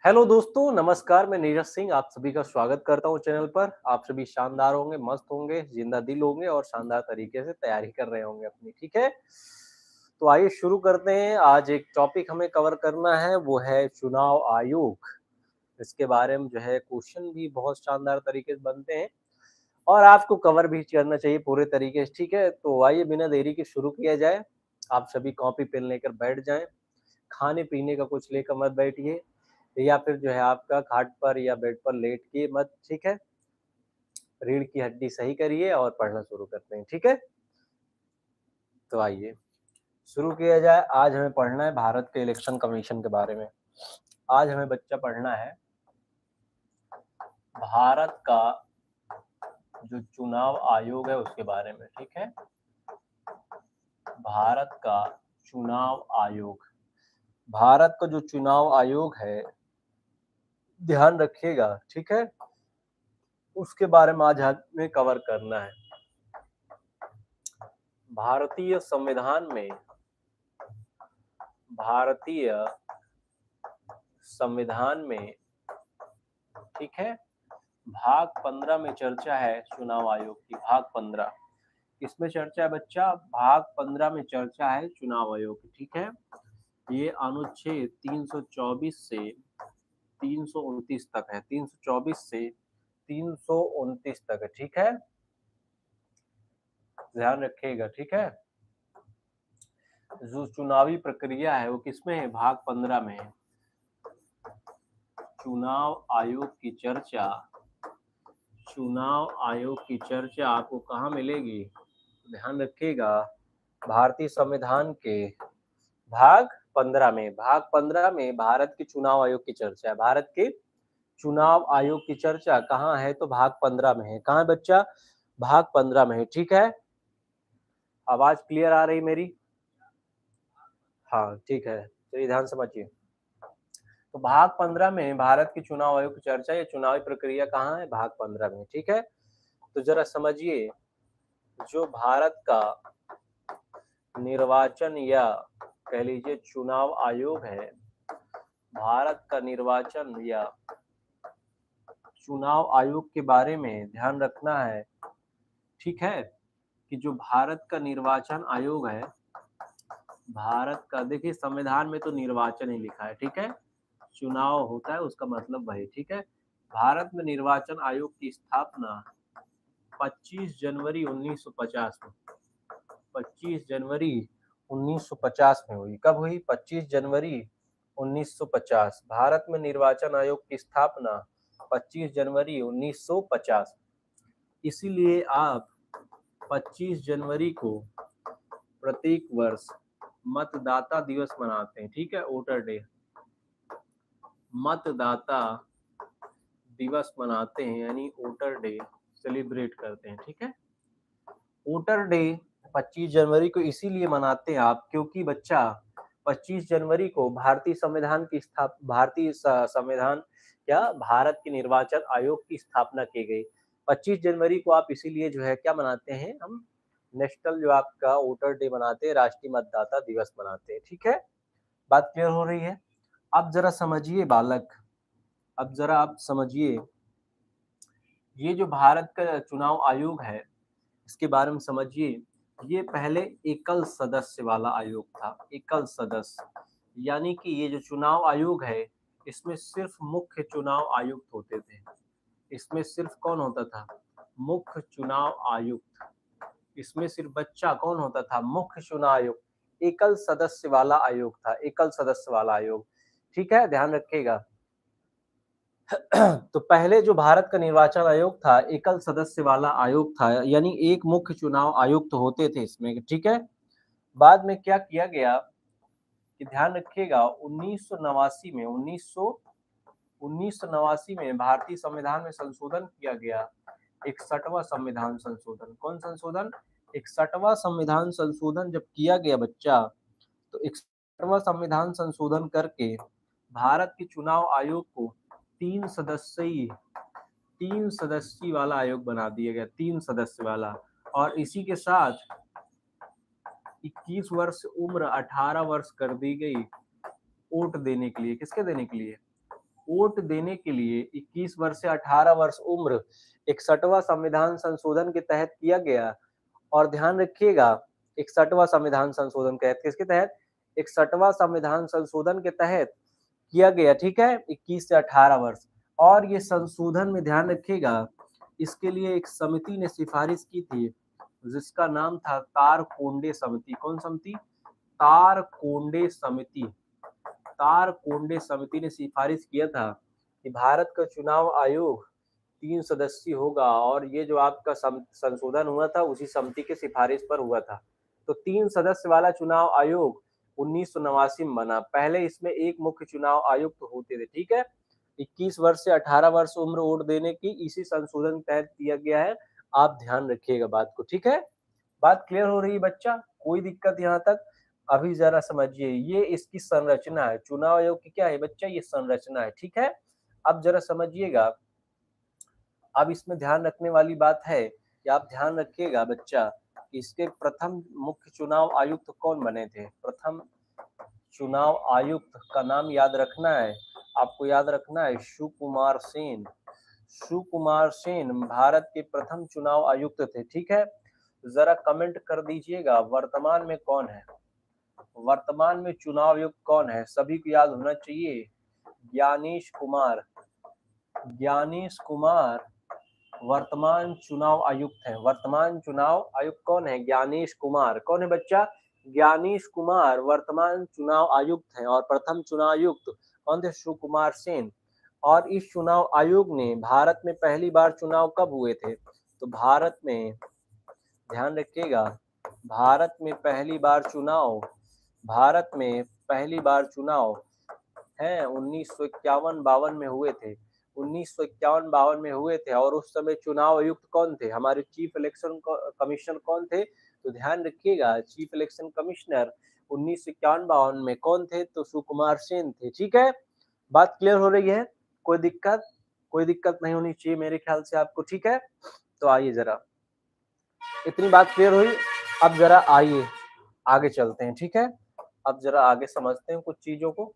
Hello दोस्तों, नमस्कार। मैं नीरज सिंह आप सभी का स्वागत करता हूँ चैनल पर। आप सभी शानदार होंगे, मस्त होंगे, जिंदा दिल होंगे और शानदार तरीके से तैयारी कर रहे होंगे अपनी, ठीक है? तो आइए शुरू करते हैं। आज एक टॉपिक हमें कवर करना है, वो है चुनाव आयोग। इसके बारे में जो है क्वेश्चन भी बहुत शानदार तरीके से बनते हैं और आपको कवर भी करना चाहिए पूरे तरीके से, ठीक है? तो आइए बिना देरी के शुरू किया जाए। आप सभी कॉपी पेन लेकर बैठ जाएँ। खाने-पीने का कुछ लेकर मत बैठिए या फिर जो है आपका खाट पर या बेड पर लेट के मत, ठीक है? रीढ़ की हड्डी सही करिए और पढ़ना शुरू करते हैं, ठीक है? तो आइए शुरू किया जाए। आज हमें पढ़ना है भारत के इलेक्शन कमीशन के बारे में। आज हमें बच्चा पढ़ना है भारत का जो चुनाव आयोग है उसके बारे में, ठीक है? भारत का चुनाव आयोग। भारत का जो चुनाव आयोग है, ध्यान रखिएगा, ठीक है? उसके बारे में आज हमें कवर करना है। भारतीय संविधान में भारतीय संविधान में, ठीक है, भाग 15 में चर्चा है चुनाव आयोग की। भाग 15 किसमें चर्चा है बच्चा? भाग 15 में चर्चा है चुनाव आयोग की, ठीक है? ये अनुच्छेद 324 से 329 तक है। 324 से 329 तक है, ठीक है? ध्यान रखिएगा, ठीक है? जो चुनावी प्रक्रिया है वो किसमें है? भाग 15 में है। चुनाव आयोग की चर्चा चुनाव आयोग की चर्चा आपको कहाँ मिलेगी? ध्यान रखिएगा, भारतीय संविधान के भाग 15 में। भाग 15 में भारत के चुनाव आयोग की चर्चा है। भारत के चुनाव आयोग की चर्चा कहाँ है? तो भाग 15 में है। कहाँ है बच्चा? भाग 15 में है, ठीक है? आवाज क्लियर आ रही मेरी? हाँ, ठीक है। चलिए ध्यान समझिए। तो भाग 15 में भारत के चुनाव आयोग की चर्चा या चुनावी प्रक्रिया कहाँ है? भाग 15 में, ठीक है? तो जरा समझिए, जो भारत का निर्वाचन या कह लीजिए चुनाव आयोग है, भारत का निर्वाचन या चुनाव आयोग के बारे में ध्यान रखना है, ठीक है? कि जो भारत का निर्वाचन आयोग है, भारत का, देखिए संविधान में तो निर्वाचन ही लिखा है, ठीक है? चुनाव होता है उसका मतलब वही, ठीक है? भारत में निर्वाचन आयोग की स्थापना 25 जनवरी 1950 में 25 जनवरी 1950 में हुई। कब हुई? 25 जनवरी 1950। भारत में निर्वाचन आयोग की स्थापना 25 जनवरी 1950। इसीलिए आप 25 जनवरी को प्रत्येक वर्ष मतदाता दिवस मनाते हैं, ठीक है? वोटर डे, मतदाता दिवस मनाते हैं, यानी वोटर डे सेलिब्रेट करते हैं, ठीक है? वोटर डे 25 जनवरी को इसीलिए मनाते हैं आप, क्योंकि बच्चा 25 जनवरी को भारतीय संविधान क्या, भारत के निर्वाचन आयोग की स्थापना की गई। 25 जनवरी को आप इसीलिए जो है क्या मनाते हैं, हम नेशनल जो आपका वोटर डे मनाते हैं, राष्ट्रीय मतदाता दिवस मनाते हैं, ठीक है? बात क्लियर हो रही है? अब जरा समझिए बालक, अब जरा आप समझिए, ये जो भारत का चुनाव आयोग है इसके बारे में समझिए। ये पहले एकल सदस्य वाला आयोग था, एकल सदस्य, यानी कि ये जो चुनाव आयोग है इसमें सिर्फ मुख्य चुनाव आयुक्त होते थे। इसमें सिर्फ कौन होता था? मुख्य चुनाव आयुक्त। इसमें सिर्फ बच्चा कौन होता था? मुख्य चुनाव आयुक्त। एकल सदस्य वाला आयोग था, एकल सदस्य वाला आयोग, ठीक है? ध्यान रखिएगा। तो पहले जो भारत का निर्वाचन आयोग था एकल सदस्य वाला आयोग था, यानी एक मुख्य चुनाव आयुक्त होते थे इसमें, ठीक है? बाद में क्या किया गया कि ध्यान रखिएगा, 1989 में 1989 में भारतीय संविधान में संशोधन किया गया। 61वां संविधान संशोधन। कौन संशोधन? 61वां संविधान संशोधन जब किया गया बच्चा, तो 61वां संविधान संशोधन करके भारत के चुनाव आयोग को तीन सदस्यीय तीन सदस्यीय वाला आयोग बना दिया गया, 3 सदस्य वाला। और इसी के साथ 21 वर्ष उम्र 18 वर्ष कर दी गई वोट देने के लिए। किसके देने के लिए? वोट देने के लिए 21 वर्ष से 18 वर्ष उम्र 61वां संविधान संशोधन के तहत किया गया। और ध्यान रखिएगा 61वां संविधान संशोधन के तहत, किसके तहत? 61वां संविधान संशोधन के तहत किया गया, ठीक है, 21 से 18 वर्ष। और ये संशोधन में ध्यान रखिएगा, इसके लिए एक समिति ने सिफारिश की थी जिसका नाम था तारकोंडे समिति। कौन समिति? तारकोंडे समिति। तारकोंडे समिति ने सिफारिश किया था कि भारत का चुनाव आयोग 3 सदस्यीय होगा, और ये जो आपका संशोधन हुआ था उसी समिति के सिफारिश पर हुआ था। तो 3 सदस्य वाला चुनाव आयोग 1989 में बना। पहले इसमें एक मुख्य चुनाव आयुक्त होते थे, ठीक है। 21 वर्ष से 18 वर्ष उम्र वोट देने की इसी संशोधन के तहत दिया गया है। आप ध्यान रखिएगा बात को, ठीक है। बात क्लियर हो रही है बच्चा? कोई दिक्कत यहाँ तक? अभी जरा समझिए, ये इसकी संरचना है। चुनाव आयोग की क्या है बच्चा? ये संरचना है, ठीक है। अब जरा समझिएगा, अब इसमें ध्यान रखने वाली बात है कि आप ध्यान रखिएगा बच्चा, इसके प्रथम मुख्य चुनाव आयुक्त कौन बने थे? प्रथम चुनाव आयुक्त का नाम याद रखना है आपको, याद रखना है सुकुमार सेन। सुकुमार सेन भारत के प्रथम चुनाव आयुक्त थे, ठीक है। जरा कमेंट कर दीजिएगा वर्तमान में कौन है? वर्तमान में चुनाव आयुक्त कौन है? सभी को याद होना चाहिए, ज्ञानेश कुमार। ज्ञानेश कुमार वर्तमान चुनाव आयुक्त है। वर्तमान चुनाव आयुक्त कौन है? ज्ञानेश कुमार। कौन है बच्चा? ज्ञानेश कुमार वर्तमान चुनाव आयुक्त हैं। और प्रथम चुनाव आयुक्त कौन थे? सुकुमार सेन। और इस चुनाव आयोग ने भारत में पहली बार चुनाव कब हुए थे? तो भारत में ध्यान रखिएगा, भारत में पहली बार चुनाव, भारत में पहली बार चुनाव है 1951-52 में हुए थे। 1951-52 में हुए थे। और उस समय चुनाव आयुक्त कौन थे? हमारे चीफ इलेक्शन कमिश्नर कौन थे? तो ध्यान रखिएगा, चीफ इलेक्शन कमिश्नर 1951-52 में कौन थे? तो सुकुमार सेन थे, ठीक है। बात क्लियर हो रही है? कोई दिक्कत? कोई दिक्कत नहीं होनी चाहिए मेरे ख्याल से आपको, ठीक है। तो आइए जरा, इतनी बात क्लियर हुई। अब जरा आइए आगे चलते हैं, ठीक है। अब जरा आगे समझते हैं कुछ चीजों को।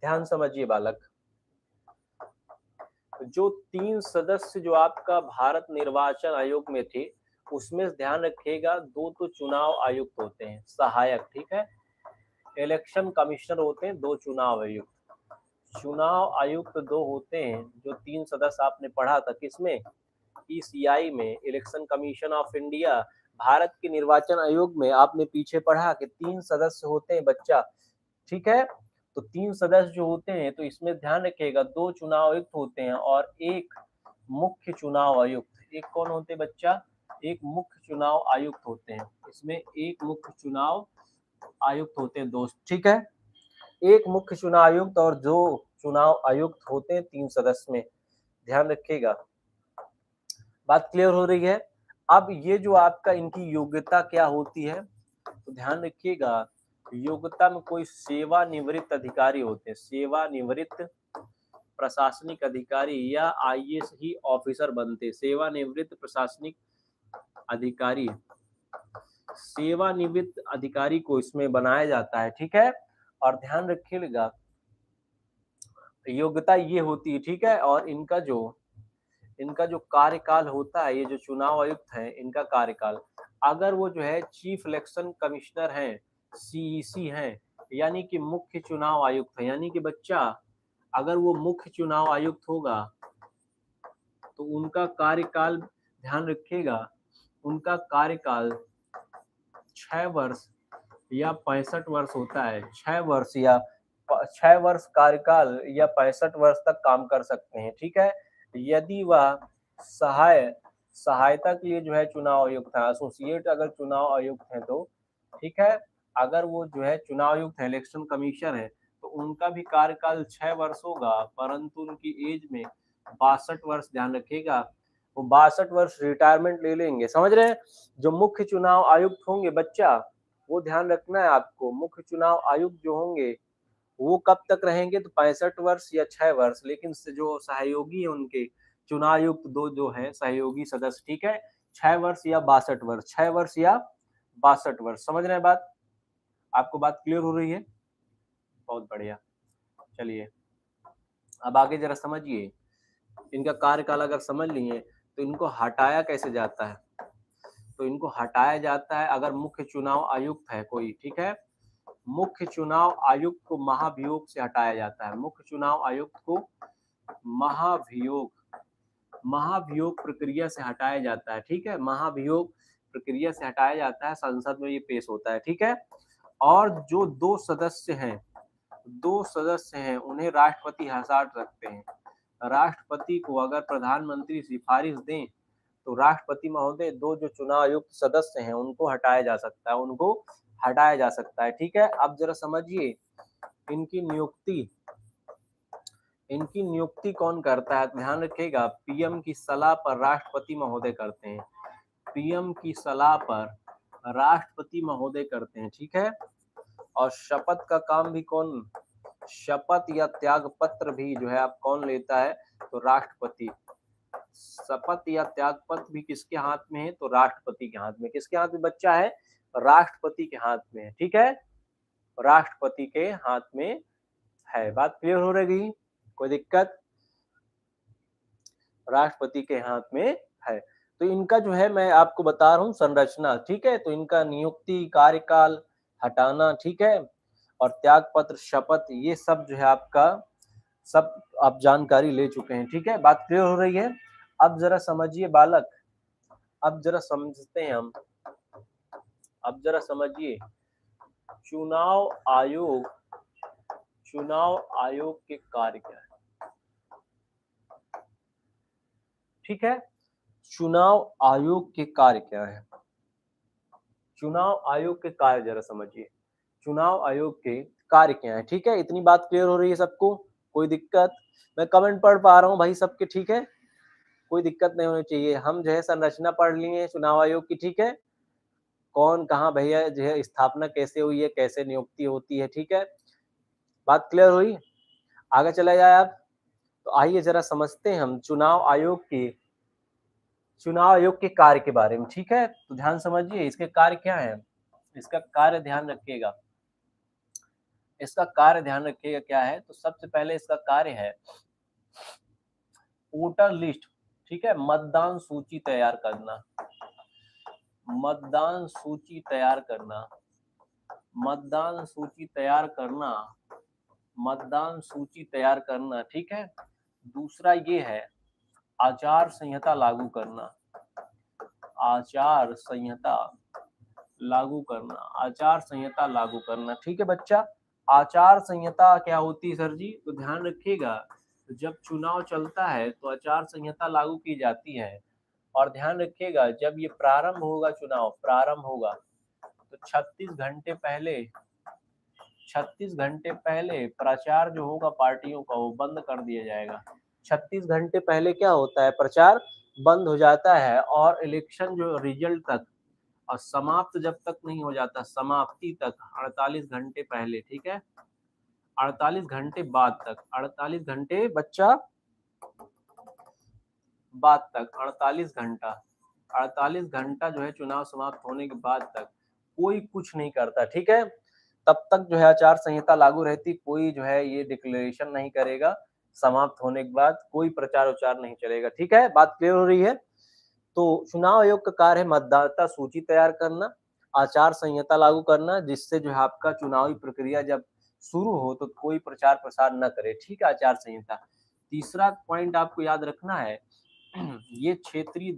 ध्यान समझिए बालक, जो 3 सदस्य जो आपका भारत निर्वाचन आयोग में थे, उसमें ध्यान रखिएगा 2 तो चुनाव आयुक्त होते हैं सहायक, ठीक है। इलेक्शन कमिश्नर होते हैं 2 चुनाव आयुक्त। चुनाव आयुक्त 2 होते हैं। जो 3 सदस्य आपने पढ़ा था किसमें? ईसीआई में, election commission of India. Bharat के निर्वाचन आयोग में आपने पीछे पढ़ा कि 3 सदस्य होते हैं बच्चा, ठीक है। तो 3 सदस्य जो होते हैं, तो इसमें ध्यान रखिएगा 2 चुनाव आयुक्त होते हैं और एक मुख्य चुनाव आयुक्त। एक कौन होते हैं बच्चा? एक मुख्य चुनाव आयुक्त होते हैं। इसमें एक मुख्य चुनाव आयुक्त होते हैं दोस्त, ठीक है। एक मुख्य चुनाव आयुक्त और 2 चुनाव आयुक्त होते हैं 3 सदस्य में, ध्यान रखिएगा। बात क्लियर हो रही है? अब ये जो आपका इनकी योग्यता क्या होती है, तो ध्यान रखिएगा, योग्यता में कोई सेवानिवृत्त अधिकारी होते हैं, सेवानिवृत्त प्रशासनिक अधिकारी या आईएएस ही ऑफिसर बनते। सेवानिवृत्त प्रशासनिक अधिकारी, सेवानिवृत्त अधिकारी को इसमें बनाया जाता है, ठीक है। और ध्यान रखिएगा योग्यता ये होती है, ठीक है। और इनका जो कार्यकाल होता है, ये जो चुनाव आयुक्त हैं, इनका कार्यकाल, अगर वो जो है चीफ इलेक्शन कमिश्नर हैं, सीईसी हैं, यानी कि मुख्य चुनाव आयुक्त है, यानी कि बच्चा अगर वो मुख्य चुनाव आयुक्त होगा तो उनका कार्यकाल, ध्यान रखिएगा, उनका कार्यकाल 6 वर्ष या 65 वर्ष होता है। 6 वर्ष या 6 वर्ष कार्यकाल या 65 वर्ष तक काम कर सकते हैं, ठीक है। यदि वह सहायता के लिए जो है चुनाव आयुक्त है, एसोसिएट अगर चुनाव आयुक्त है तो, ठीक है। अगर वो जो है चुनाव आयुक्त है, इलेक्शन कमीशन है, तो उनका भी कार्यकाल 6 वर्ष होगा, परंतु उनकी एज में 62 वर्ष, ध्यान रखिएगा, वो 62 वर्ष रिटायरमेंट ले लेंगे, समझ रहे हैं। जो मुख्य चुनाव आयुक्त होंगे बच्चा, वो ध्यान रखना है आपको, मुख्य चुनाव आयुक्त जो होंगे वो कब तक रहेंगे? तो 65 वर्ष या 6 वर्ष। लेकिन जो सहयोगी है उनके, चुनाव आयुक्त 2 जो है सहयोगी सदस्य, ठीक है, 6 वर्ष या 62 वर्ष, 6 वर्ष या 62 वर्ष। समझ रहे हैं बात? आपको बात क्लियर हो रही है? बहुत बढ़िया। चलिए अब आगे जरा समझिए, इनका कार्यकाल अगर समझ लिए तो इनको हटाया कैसे जाता है। तो इनको हटाया जाता है अगर मुख्य चुनाव आयुक्त है कोई, ठीक है, मुख्य चुनाव आयुक्त को महाभियोग से हटाया जाता है। मुख्य चुनाव आयुक्त को महाभियोग महाभियोग प्रक्रिया से हटाया जाता है, ठीक है, महाभियोग प्रक्रिया से हटाया जाता है, संसद में ये पेश होता है, ठीक है। और जो दो सदस्य हैं उन्हें राष्ट्रपति हसाट रखते हैं। राष्ट्रपति को अगर प्रधानमंत्री सिफारिश दें तो राष्ट्रपति महोदय दो जो चुनाव आयुक्त सदस्य हैं उनको हटाया जा सकता है, उनको हटाया जा सकता है, ठीक है। अब जरा समझिए, इनकी नियुक्ति कौन करता है, ध्यान रखिएगा, पीएम की सलाह पर राष्ट्रपति महोदय करते हैं। पीएम की सलाह पर राष्ट्रपति महोदय करते हैं, ठीक है। और शपथ का काम भी कौन, शपथ या त्याग पत्र भी जो है आप कौन लेता है, तो राष्ट्रपति। शपथ या त्याग पत्र भी किसके हाथ में है, तो राष्ट्रपति के हाथ में। किसके हाथ में बच्चा है, राष्ट्रपति के हाथ में है, ठीक है, राष्ट्रपति के हाथ में है। बात क्लियर हो रही, कोई दिक्कत, राष्ट्रपति के हाथ में है। तो इनका जो है मैं आपको बता रहा हूँ संरचना, ठीक है। तो इनका नियुक्ति, कार्यकाल, हटाना, ठीक है, और त्याग पत्र, शपथ, ये सब जो है आपका सब आप जानकारी ले चुके हैं, ठीक है। बात क्लियर हो रही है। अब जरा समझिए बालक, अब जरा समझते हैं हम, अब जरा समझिए, चुनाव आयोग के कार्य क्या है, ठीक है। चुनाव आयोग के कार्य क्या है, चुनाव आयोग के कार्य जरा समझिए, चुनाव आयोग के कार्य क्या है, ठीक है। इतनी बात क्लियर हो रही है सबको, कोई दिक्कत, मैं कमेंट पढ़ पा रहा हूँ भाई सबके, ठीक है, कोई दिक्कत नहीं होनी चाहिए। हम जो है संरचना पढ़ लिए चुनाव आयोग की, ठीक है, कौन कहाँ भैया जो है स्थापना कैसे हुई है, कैसे नियुक्ति होती है, ठीक है। बात क्लियर हुई, आगे चला जाए आप। तो आइए जरा समझते हैं हम चुनाव आयोग के कार्य के बारे में, ठीक है। तो ध्यान समझिए इसके कार्य क्या है, इसका कार्य ध्यान रखिएगा, इसका कार्य ध्यान रखिएगा क्या है। तो सबसे पहले इसका कार्य है वोटर लिस्ट, ठीक है, मतदान सूची तैयार करना, मतदान सूची तैयार करना, मतदान सूची तैयार करना, मतदान सूची तैयार करना, ठीक है। दूसरा ये है आचार संहिता लागू करना, आचार संहिता लागू करना, आचार संहिता लागू करना, ठीक है बच्चा। आचार संहिता क्या होती है सर जी, तो ध्यान रखिएगा, तो जब चुनाव चलता है तो आचार संहिता लागू की जाती है। और ध्यान रखिएगा जब ये प्रारंभ होगा, चुनाव प्रारंभ होगा तो 36 घंटे पहले प्रचार जो होगा पार्टियों का वो बंद कर दिया जाएगा। 36 घंटे पहले क्या होता है, प्रचार बंद हो जाता है। और इलेक्शन जो रिजल्ट तक और समाप्त जब तक नहीं हो जाता, समाप्ति तक 48 घंटे पहले, ठीक है, 48 घंटे बाद तक, 48 घंटे बच्चा बाद तक, 48 घंटा जो है चुनाव समाप्त होने के बाद तक कोई कुछ नहीं करता, ठीक है। तब तक जो है आचार संहिता लागू रहती, कोई जो है ये डिक्लेरेशन नहीं करेगा, समाप्त होने के बाद कोई प्रचार उचार नहीं चलेगा, ठीक है। बात क्लियर हो रही है। तो चुनाव आयोग का कार्य है मतदाता सूची तैयार करना, आचार संहिता लागू करना, जिससे जो है आपका चुनावी प्रक्रिया जब शुरू हो तो कोई प्रचार प्रसार न करे, ठीक है, आचार संहिता। तीसरा पॉइंट आपको याद रखना है, ये क्षेत्रीय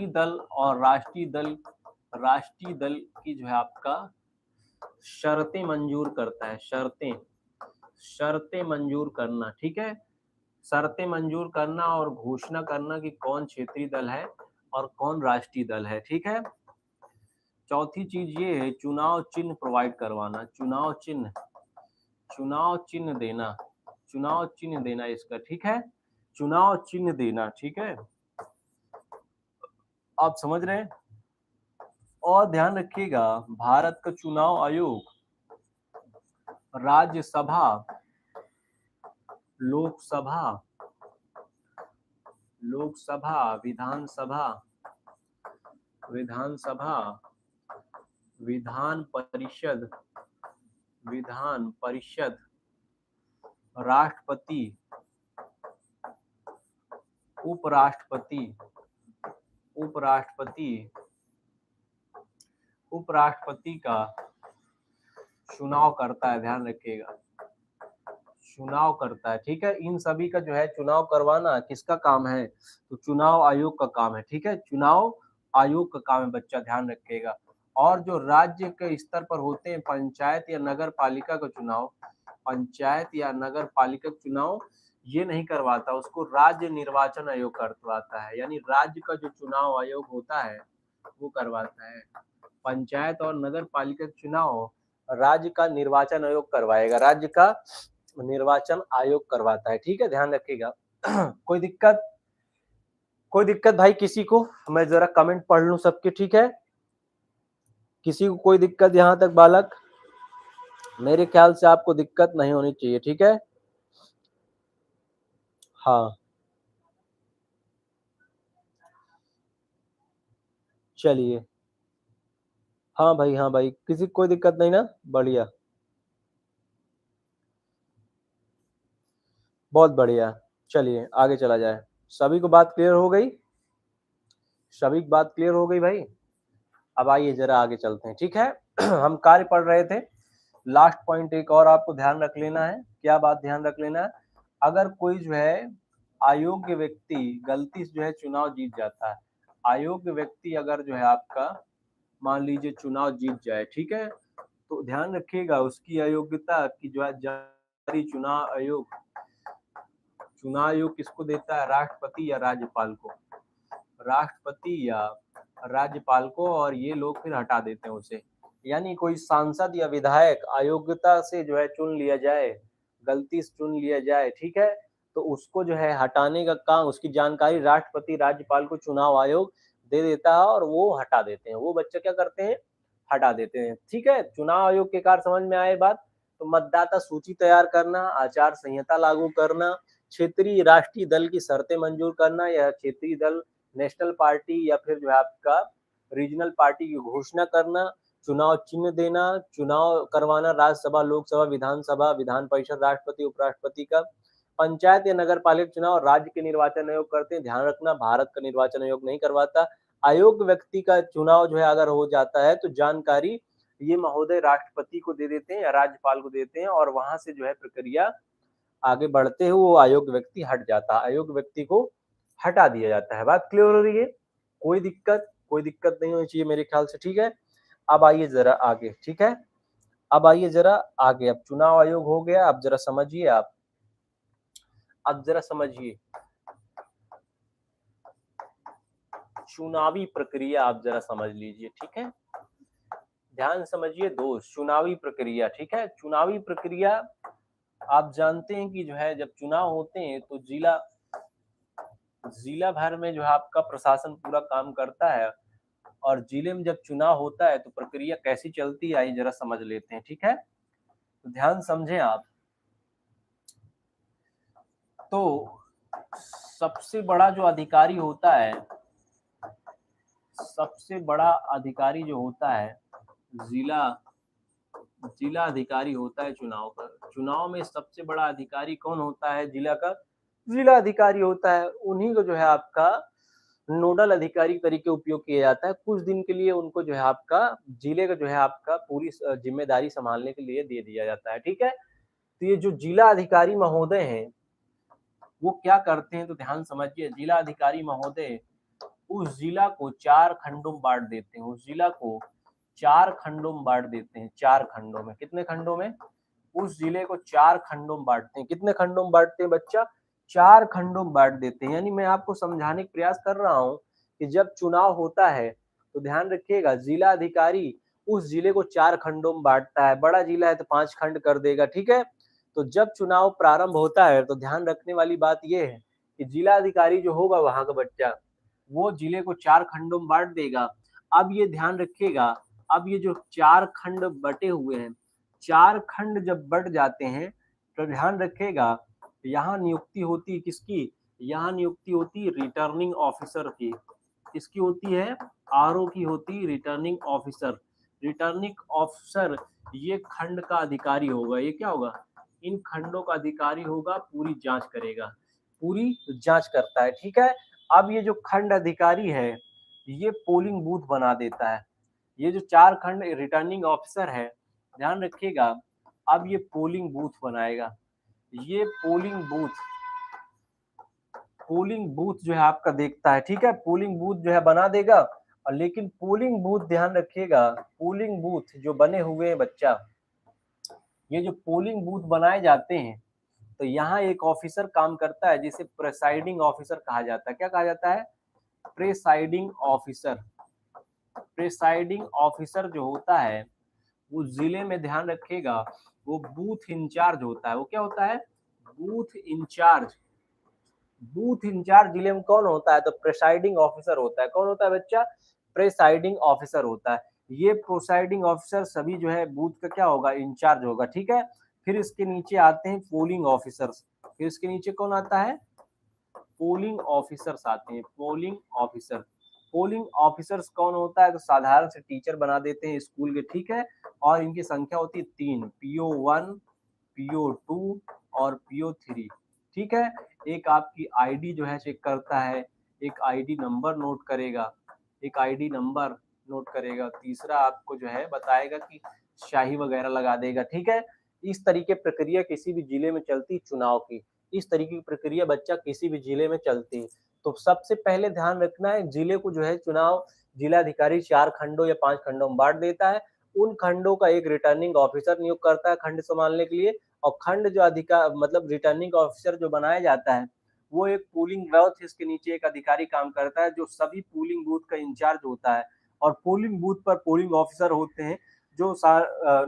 दल और राष्ट्रीय दल की जो है आपका शर्तें मंजूर करता है, शर्तें मंजूर करना, ठीक है, शर्तें मंजूर करना और घोषणा करना कि कौन क्षेत्रीय दल है और कौन राष्ट्रीय दल है, ठीक है। चौथी चीज ये है चुनाव चिन्ह प्रोवाइड करवाना, चुनाव चिन्ह देना इसका, ठीक है, चुनाव चिन्ह देना, ठीक है, आप समझ रहे हैं। और ध्यान रखिएगा भारत का चुनाव आयोग राज्यसभा, लोकसभा, विधानसभा, विधान परिषद राष्ट्रपति, उपराष्ट्रपति, उपराष्ट्रपति, उपराष्ट्रपति का चुनाव करता है, ध्यान रखिएगा, चुनाव करता है, ठीक है। इन सभी का जो है चुनाव करवाना किसका काम है, तो चुनाव आयोग का काम है, ठीक है, चुनाव आयोग का काम है बच्चा, ध्यान रखिएगा। और जो राज्य के स्तर पर होते हैं पंचायत या नगर पालिका का चुनाव, पंचायत या नगर पालिका चुनाव ये नहीं करवाता, उसको राज्य निर्वाचन आयोग करवाता है, यानी राज्य का जो चुनाव आयोग होता है वो करवाता है। पंचायत और नगर पालिका चुनाव राज्य का निर्वाचन आयोग करवाएगा, राज्य का निर्वाचन आयोग करवाता है, ठीक है, ध्यान रखिएगा। कोई दिक्कत, कोई दिक्कत भाई किसी को, मैं जरा कमेंट पढ़ लूं सबके, ठीक है, किसी को कोई दिक्कत यहाँ तक बालक, मेरे ख्याल से आपको दिक्कत नहीं होनी चाहिए, ठीक है। हाँ चलिए, हाँ भाई, हाँ भाई, किसी को कोई दिक्कत नहीं ना, बढ़िया, बहुत बढ़िया। चलिए आगे चला जाए, सभी को बात क्लियर हो गई, सभी की बात क्लियर हो गई भाई। अब आइए जरा आगे चलते हैं, ठीक है। हम कार्य पढ़ रहे थे, लास्ट पॉइंट एक और आपको ध्यान रख लेना है, क्या बात ध्यान रख लेना है, अगर कोई जो है अयोग्य व्यक्ति गलती से जो है चुनाव जीत जाता है, अयोग्य व्यक्ति अगर जो है आपका मान लीजिए चुनाव जीत जाए, ठीक है, तो ध्यान रखिएगा उसकी अयोग्यता की जो है जारी चुनाव आयोग, चुनाव आयोग किसको देता है, राष्ट्रपति या राज्यपाल को, राष्ट्रपति या राज्यपाल को, और ये लोग फिर हटा देते हैं उसे। यानी कोई सांसद या विधायक अयोग्यता से जो है चुन लिया जाए, गलती से चुन लिया जाए, ठीक है, तो उसको जो है हटाने का काम, उसकी जानकारी राष्ट्रपति राज्यपाल को चुनाव आयोग दे देता है और वो हटा देते हैं, वो बच्चे क्या करते हैं, हटा देते हैं, ठीक है। चुनाव आयोग के कार्य समझ में आए बात, तो मतदाता सूची तैयार करना, आचार संहिता लागू करना, क्षेत्रीय राष्ट्रीय दल की शर्तें मंजूर करना, या क्षेत्रीय दल नेशनल पार्टी या फिर जो है आपका रीजनल पार्टी की घोषणा करना, चुनाव चिन्ह देना, चुनाव करवाना राज्यसभा, लोकसभा, विधानसभा, विधान परिषद, राष्ट्रपति उपराष्ट्रपति का, पंचायत या नगर पालिका चुनाव राज्य के निर्वाचन आयोग करते हैं, ध्यान रखना भारत का निर्वाचन आयोग नहीं करवाता। अयोग्य व्यक्ति का चुनाव जो है अगर हो जाता है तो जानकारी ये महोदय राष्ट्रपति को दे देते हैं या राज्यपाल को देते हैं, और वहां से जो है प्रक्रिया आगे बढ़ते हुए वो अयोग्य व्यक्ति हट जाता है, अयोग्य व्यक्ति को हटा दिया जाता है। बात क्लियर हो रही है, कोई दिक्कत, कोई दिक्कत नहीं होनी चाहिए मेरे ख्याल से, ठीक है। अब आइए जरा आगे, ठीक है, अब आइए जरा आगे, अब चुनाव आयोग हो गया, अब जरा समझिए आप, अब जरा समझिए चुनावी प्रक्रिया, आप जरा समझ लीजिए, ठीक है, ध्यान समझिए दोस्त, चुनावी प्रक्रिया, ठीक है, चुनावी प्रक्रिया आप जानते हैं कि जो है जब चुनाव होते हैं तो जिला जिला भर में जो है आपका प्रशासन पूरा काम करता है, और जिले में जब चुनाव होता है तो प्रक्रिया कैसी चलती है आइए जरा समझ लेते हैं, ठीक है, तो ध्यान समझें आप। तो सबसे बड़ा जो अधिकारी होता है, सबसे बड़ा अधिकारी जो होता है जिला जिला अधिकारी होता है चुनाव का, चुनाव में सबसे बड़ा अधिकारी कौन होता है, जिला का जिला अधिकारी होता है, उन्हीं को जो है आपका नोडल अधिकारी तरीके उपयोग किया जाता है, कुछ दिन के लिए उनको जो है आपका जिले का जो है आपका पूरी जिम्मेदारी संभालने के लिए दे दिया जाता है, ठीक है। तो ये जो जिला अधिकारी महोदय हैं वो क्या करते हैं, तो ध्यान समझिए, जिला अधिकारी महोदय उस जिला को 4 खंडों में बांट देते हैं, उस जिला को 4 खंडों में बांट देते हैं, 4 खंडों में, कितने खंडों में, उस जिले को 4 खंडों में बांटते हैं, कितने खंडों में बांटते हैं बच्चा, 4 खंडों में बांट देते हैं। यानी मैं आपको समझाने का प्रयास कर रहा हूँ कि जब चुनाव होता है तो ध्यान रखिएगा जिला अधिकारी उस जिले को 4 खंडों में बांटता है, बड़ा जिला है तो 5 खंड कर देगा, ठीक है। तो जब चुनाव प्रारंभ होता है तो ध्यान रखने वाली बात यह है कि जिला अधिकारी जो होगा वहां का बच्चा वो जिले को 4 खंडों में बांट देगा। अब ये ध्यान रखिएगा, अब ये जो 4 खंड बटे हुए हैं, 4 खंड जब बट जाते हैं तो ध्यान रखिएगा यहाँ नियुक्ति होती है किसकी, यहाँ नियुक्ति होती है रिटर्निंग ऑफिसर की, किसकी होती है, आरओ की होती है, रिटर्निंग ऑफिसर, रिटर्निंग ऑफिसर ये खंड का अधिकारी होगा, ये क्या होगा, इन खंडों का अधिकारी होगा, पूरी जांच करेगा, पूरी जांच करता है, ठीक है। अब ये जो खंड अधिकारी है ये पोलिंग बूथ बना देता है। ये जो 4 खंड रिटर्निंग ऑफिसर है, ध्यान रखिएगा, अब ये पोलिंग बूथ बनाएगा। ये पोलिंग बूथ जो है आपका देखता है, ठीक है, पोलिंग बूथ जो है बना देगा। और लेकिन पोलिंग बूथ ध्यान रखिएगा, पोलिंग बूथ जो बने हुए हैं बच्चा, ये जो पोलिंग बूथ बनाए जाते हैं तो यहाँ एक ऑफिसर काम करता है जिसे प्रेसाइडिंग ऑफिसर कहा जाता है। क्या कहा जाता है? Presiding officer. प्रेसाइडिंग ऑफिसर जो होता है वो जिले में, ध्यान रखिएगा, वो बूथ इंचार्ज होता है। वो क्या होता है? Booth in charge. बूथ इंचार्ज जिले में कौन होता है? तो प्रेसाइडिंग ऑफिसर होता है। कौन होता है बच्चा? प्रेसाइडिंग ऑफिसर होता है। ये प्रेसाइडिंग ऑफिसर सभी जो है बूथ का क्या होगा? इंचार्ज होगा, ठीक है। फिर इसके नीचे आते हैं पोलिंग ऑफिसर्स। फिर इसके नीचे कौन आता है? पोलिंग ऑफिसर्स आते हैं। Polling officer. पोलिंग ऑफिसर्स कौन होता है? तो साधारण से टीचर बना देते हैं स्कूल के, ठीक है। और इनकी संख्या होती है 3, PO1, PO2 और PO3, ठीक है। एक आपकी आईडी जो है चेक करता है, एक आईडी नंबर नोट करेगा, एक आईडी नंबर नोट करेगा। तीसरा आपको जो है बताएगा कि शाही वगैरह लगा देगा, ठीक है। इस तरीके प्रक्रिया किसी भी जिले में चलती चुनाव की, इस तरीके की प्रक्रिया बच्चा किसी भी जिले में चलती है। तो सबसे पहले ध्यान रखना है, जिले को जो है चुनाव जिलाधिकारी 4 खंडों या 5 खंडों में बांट देता है। उन खंडों का एक रिटर्निंग ऑफिसर नियुक्त करता है खंड संभालने के लिए। और खंड जो अधिकार मतलब रिटर्निंग ऑफिसर जो बनाया जाता है वो एक पोलिंग बूथ, इसके नीचे एक अधिकारी काम करता है जो सभी पोलिंग बूथ का इंचार्ज होता है। और पोलिंग बूथ पर पोलिंग ऑफिसर होते हैं जो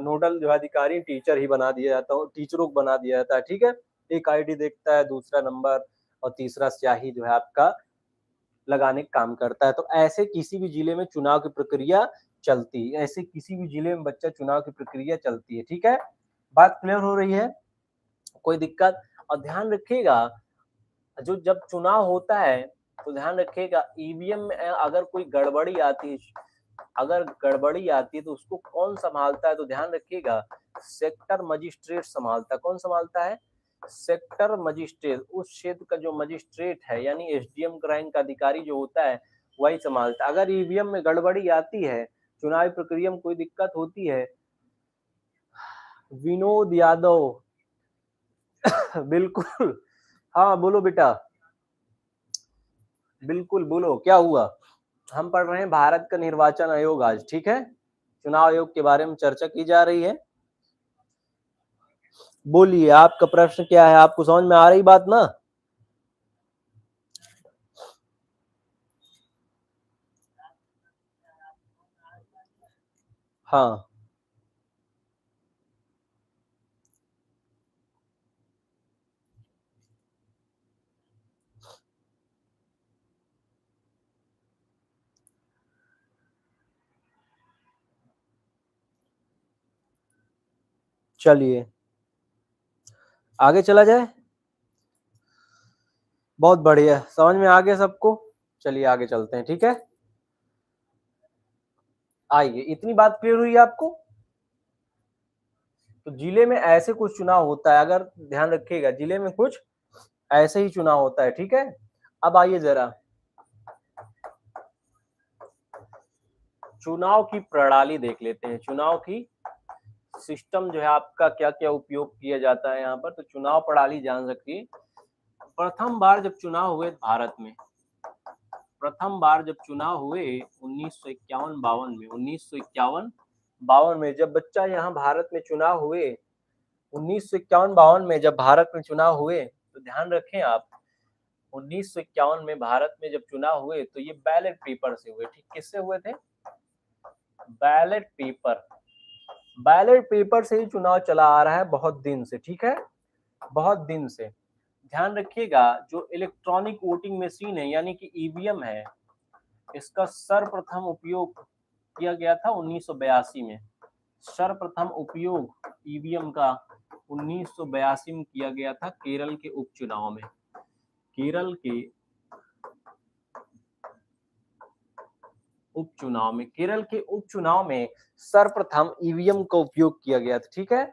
नोडल जो अधिकारी टीचर ही बना दिया जाता है, टीचरों को बना दिया जाता है, ठीक है। एक आईडी देखता है, दूसरा नंबर और तीसरा स्याही जो है आपका लगाने का काम करता है। तो ऐसे किसी भी जिले में चुनाव की प्रक्रिया चलती है, ऐसे किसी भी जिले में बच्चा चुनाव की प्रक्रिया चलती है, ठीक है। बात क्लियर हो रही है? कोई दिक्कत? और ध्यान रखिएगा, जो जब चुनाव होता है तो ध्यान रखिएगा ईवीएम में अगर कोई गड़बड़ी आती है, अगर गड़बड़ी आती है तो उसको कौन संभालता है? तो ध्यान रखिएगा सेक्टर मजिस्ट्रेट संभालता है। कौन संभालता है? Sector magistrate. उस क्षेत्र का जो मजिस्ट्रेट है यानी एसडीएम रैंक का अधिकारी जो होता है वही संभालता है। अगर ईवीएम में गड़बड़ी आती है, चुनावी प्रक्रिया में कोई दिक्कत होती है, विनोद यादव बिल्कुल, हाँ बोलो बेटा, बिल्कुल बोलो, क्या हुआ? हम पढ़ रहे हैं भारत का निर्वाचन आयोग आज, ठीक है, चुनाव आयोग के बारे में चर्चा की जा रही है। बोलिए आपका प्रश्न क्या है? आपको समझ में आ रही बात ना? हाँ चलिए आगे चला जाए। बहुत बढ़िया, समझ में आ गया सबको? चलिए आगे चलते हैं, ठीक है। आइए, इतनी बात क्लियर हुई आपको? तो जिले में ऐसे कुछ चुनाव होता है, अगर ध्यान रखिएगा जिले में कुछ ऐसे ही चुनाव होता है, ठीक है। अब आइए जरा चुनाव की प्रणाली देख लेते हैं। चुनाव की सिस्टम जो है आपका क्या क्या उपयोग किया जाता है यहाँ पर। तो चुनाव प्रणाली जान रखिए, प्रथम बार जब चुनाव हुए भारत में, प्रथम बार जब चुनाव हुए 1951-52 में, 1951-52 में जब बच्चा यहाँ भारत में चुनाव हुए, 1951-52 में जब भारत में चुनाव हुए, तो ध्यान रखें आप 1951 में भारत में जब चुनाव हुए तो ये बैलेट पेपर से हुए, ठीक, किससे हुए थे? Ballot paper. बैलेट पेपर से ही चुनाव चला आ रहा है बहुत दिन से, ठीक है, बहुत दिन से। ध्यान रखिएगा जो इलेक्ट्रॉनिक वोटिंग मशीन है यानी कि ईवीएम है, इसका सर्वप्रथम उपयोग किया गया था 1982 में। सर्वप्रथम उपयोग ईवीएम का 1982 में किया गया था केरल के उपचुनाव में। केरल के उपचुनाव में, केरल के उपचुनाव में सर्वप्रथम ईवीएम का उपयोग किया गया था, ठीक है।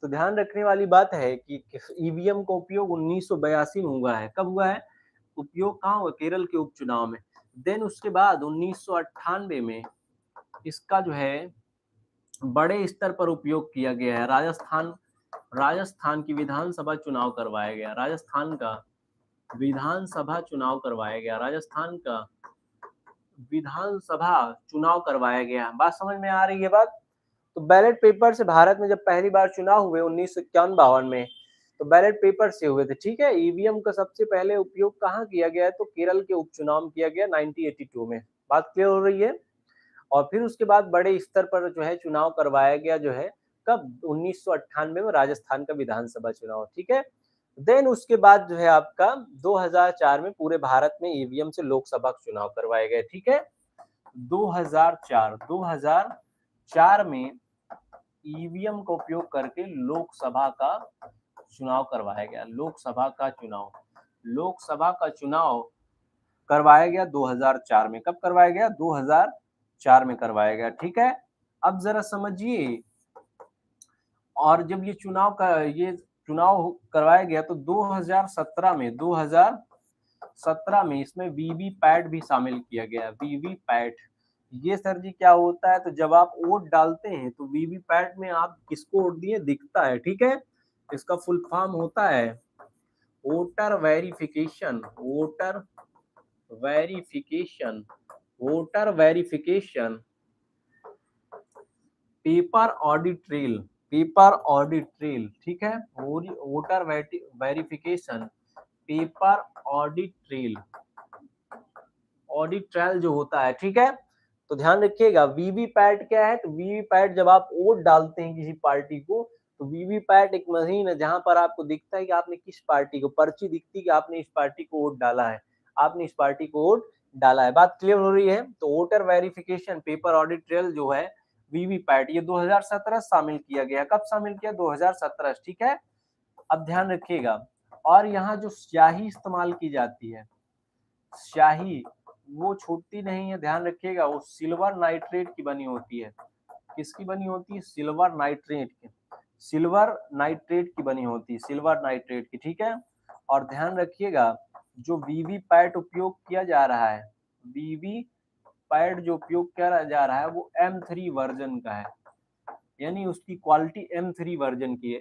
तो ध्यान रखने वाली बात है कि ईवीएम का उपयोग 1982 में हुआ है। कब हुआ है? उपयोग कहाँ हुआ? केरल के उपचुनाव में। देन उसके बाद 1998 में इसका जो है बड़े स्तर पर उपयोग किया गया है। राजस्थान की विधानसभा चुनाव करवाया गया। राजस्थान का विधानसभा चुनाव करवाया गया। राजस्थान का विधानसभा चुनाव करवाया गया। बात समझ में आ रही है बात? तो बैलेट पेपर से भारत में जब पहली बार चुनाव हुए 1951-52 में, तो बैलेट पेपर से हुए थे। ठीक है, ईवीएम का सबसे पहले उपयोग कहाँ किया गया है? तो केरल के उपचुनाव में किया गया 1982 में। बात क्लियर हो रही है? और फिर उसके बाद बड़े स्तर पर जो है चुनाव करवाया गया जो है कब? 1998 में राजस्थान का विधानसभा चुनाव। ठीक है, देन उसके बाद जो है आपका 2004 में पूरे भारत में ईवीएम से लोकसभा चुनाव करवाए गए। ठीक है, 2004 में ईवीएम का उपयोग करके लोकसभा का चुनाव करवाया गया। लोकसभा का चुनाव करवाया गया 2004 में। कब करवाया गया? 2004 में करवाया गया। ठीक है, अब जरा समझिए, और जब ये चुनाव करवाया गया तो 2017 में इसमें वीवीपैट भी शामिल किया गया। वीवीपैट, ये सर जी क्या होता है? तो जब आप वोट डालते हैं तो वीवीपैट में आप किसको वोट दिए दिखता है। ठीक है, इसका फुल फॉर्म होता है voter verification. Voter verification paper audit trail. ठीक है, voter verification paper audit trial जो होता है। ठीक है, तो ध्यान रखिएगा वीवीपैट क्या है? तो वीवीपैट जब आप वोट डालते हैं किसी पार्टी को, तो वीवीपैट एक मशीन है जहां पर आपको दिखता है कि आपने किस पार्टी को, पर्ची दिखती है कि आपने इस पार्टी को वोट डाला है, बात क्लियर हो रही है? तो voter verification paper audit trail जो है वीवीपैट, ये 2017 शामिल किया गया। कब शामिल किया? 2017। ठीक है, अब ध्यान रखिएगा, और यहाँ जो स्याही इस्तेमाल की जाती है, स्याही वो छूटती नहीं है। ध्यान रखिएगा, वो सिल्वर नाइट्रेट की बनी होती है। किसकी बनी होती है? सिल्वर नाइट्रेट की बनी होती है, सिल्वर नाइट्रेट की। ठीक है, और ध्यान रखिएगा जो वीवीपैट उपयोग किया जा रहा है, वो M3 वर्जन का है, यानी उसकी क्वालिटी M3 वर्जन की है,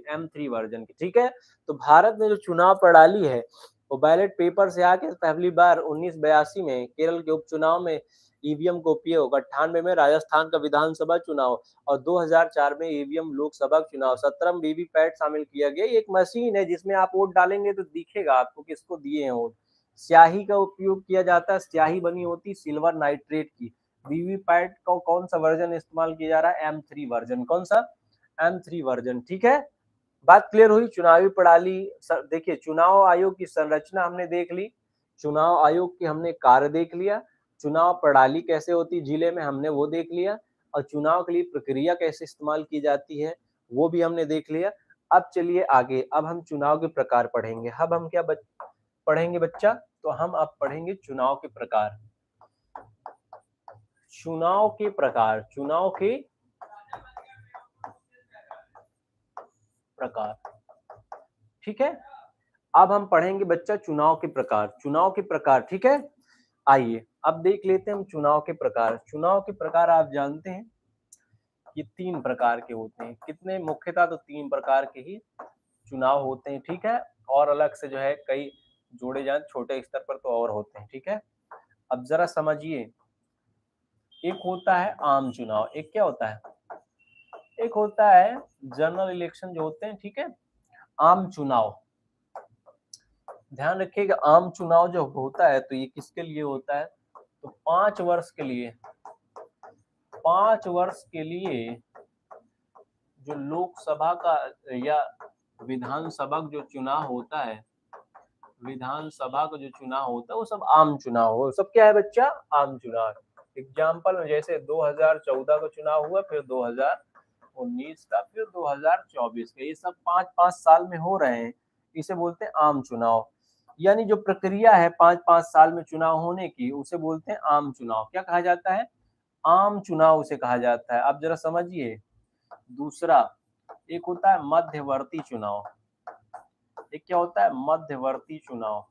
ठीक है। तो भारत में जो चुनाव प्रणाली है वो बैलेट पेपर से आके पहली बार 1982 में केरल के उपचुनाव में ईवीएम का उपयोग, 98 में राजस्थान का विधानसभा चुनाव और 2004 में ईवीएम लोकसभा चुनाव, 17 में वीवीपैट शामिल किया गया। एक मशीन है जिसमें आप वोट डालेंगे तो दिखेगा आपको किसको दिए हैं वोट। स्याही का उपयोग किया जाता है, स्याही बनी होती सिल्वर नाइट्रेट की। वीवीपैट का कौन सा वर्जन इस्तेमाल किया जा रहा है? M3 version. कौन सा? M3 version. ठीक है, बात क्लियर हुई। चुनावी प्रणाली, देखिए चुनाव आयोग की संरचना हमने देख ली, चुनाव आयोग की हमने कार्य देख लिया, चुनाव प्रणाली कैसे होती जिले में हमने वो देख लिया, और चुनाव के लिए प्रक्रिया कैसे इस्तेमाल की जाती है वो भी हमने देख लिया। अब चलिए आगे, अब हम चुनाव के प्रकार पढ़ेंगे। अब हम क्या पढ़ेंगे बच्चा? तो हम अब पढ़ेंगे चुनाव के प्रकार। ठीक है, अब हम पढ़ेंगे बच्चा चुनाव के प्रकार। ठीक है, आइए अब देख लेते हैं हम चुनाव के प्रकार। आप जानते हैं ये 3 प्रकार के होते हैं। कितने? मुख्यतः तो 3 प्रकार के ही चुनाव होते हैं। ठीक है, और अलग से जो है कई जोड़े जाए छोटे स्तर पर तो और होते हैं। ठीक है, अब जरा समझिए, एक होता है आम चुनाव, एक क्या होता है? एक होता है जनरल इलेक्शन जो होते हैं। ठीक है, आम चुनाव, ध्यान रखिएगा आम चुनाव जो होता है तो ये किसके लिए होता है? तो 5 वर्ष के लिए जो लोकसभा का या विधानसभा का जो चुनाव होता है, वो सब आम चुनाव हो। सब क्या है बच्चा? आम चुनाव। एग्जाम्पल जैसे 2014 का चुनाव हुआ, फिर 2019 का, फिर 2024 का, ये सब 5-5 साल में हो रहे हैं, इसे बोलते हैं आम चुनाव। यानी जो प्रक्रिया है 5-5 साल में चुनाव होने की, उसे बोलते हैं आम चुनाव। क्या कहा जाता है? आम चुनाव उसे कहा जाता है। अब जरा समझिए, दूसरा एक होता है मध्यवर्ती चुनाव। एक क्या होता है? मध्यवर्ती चुनाव।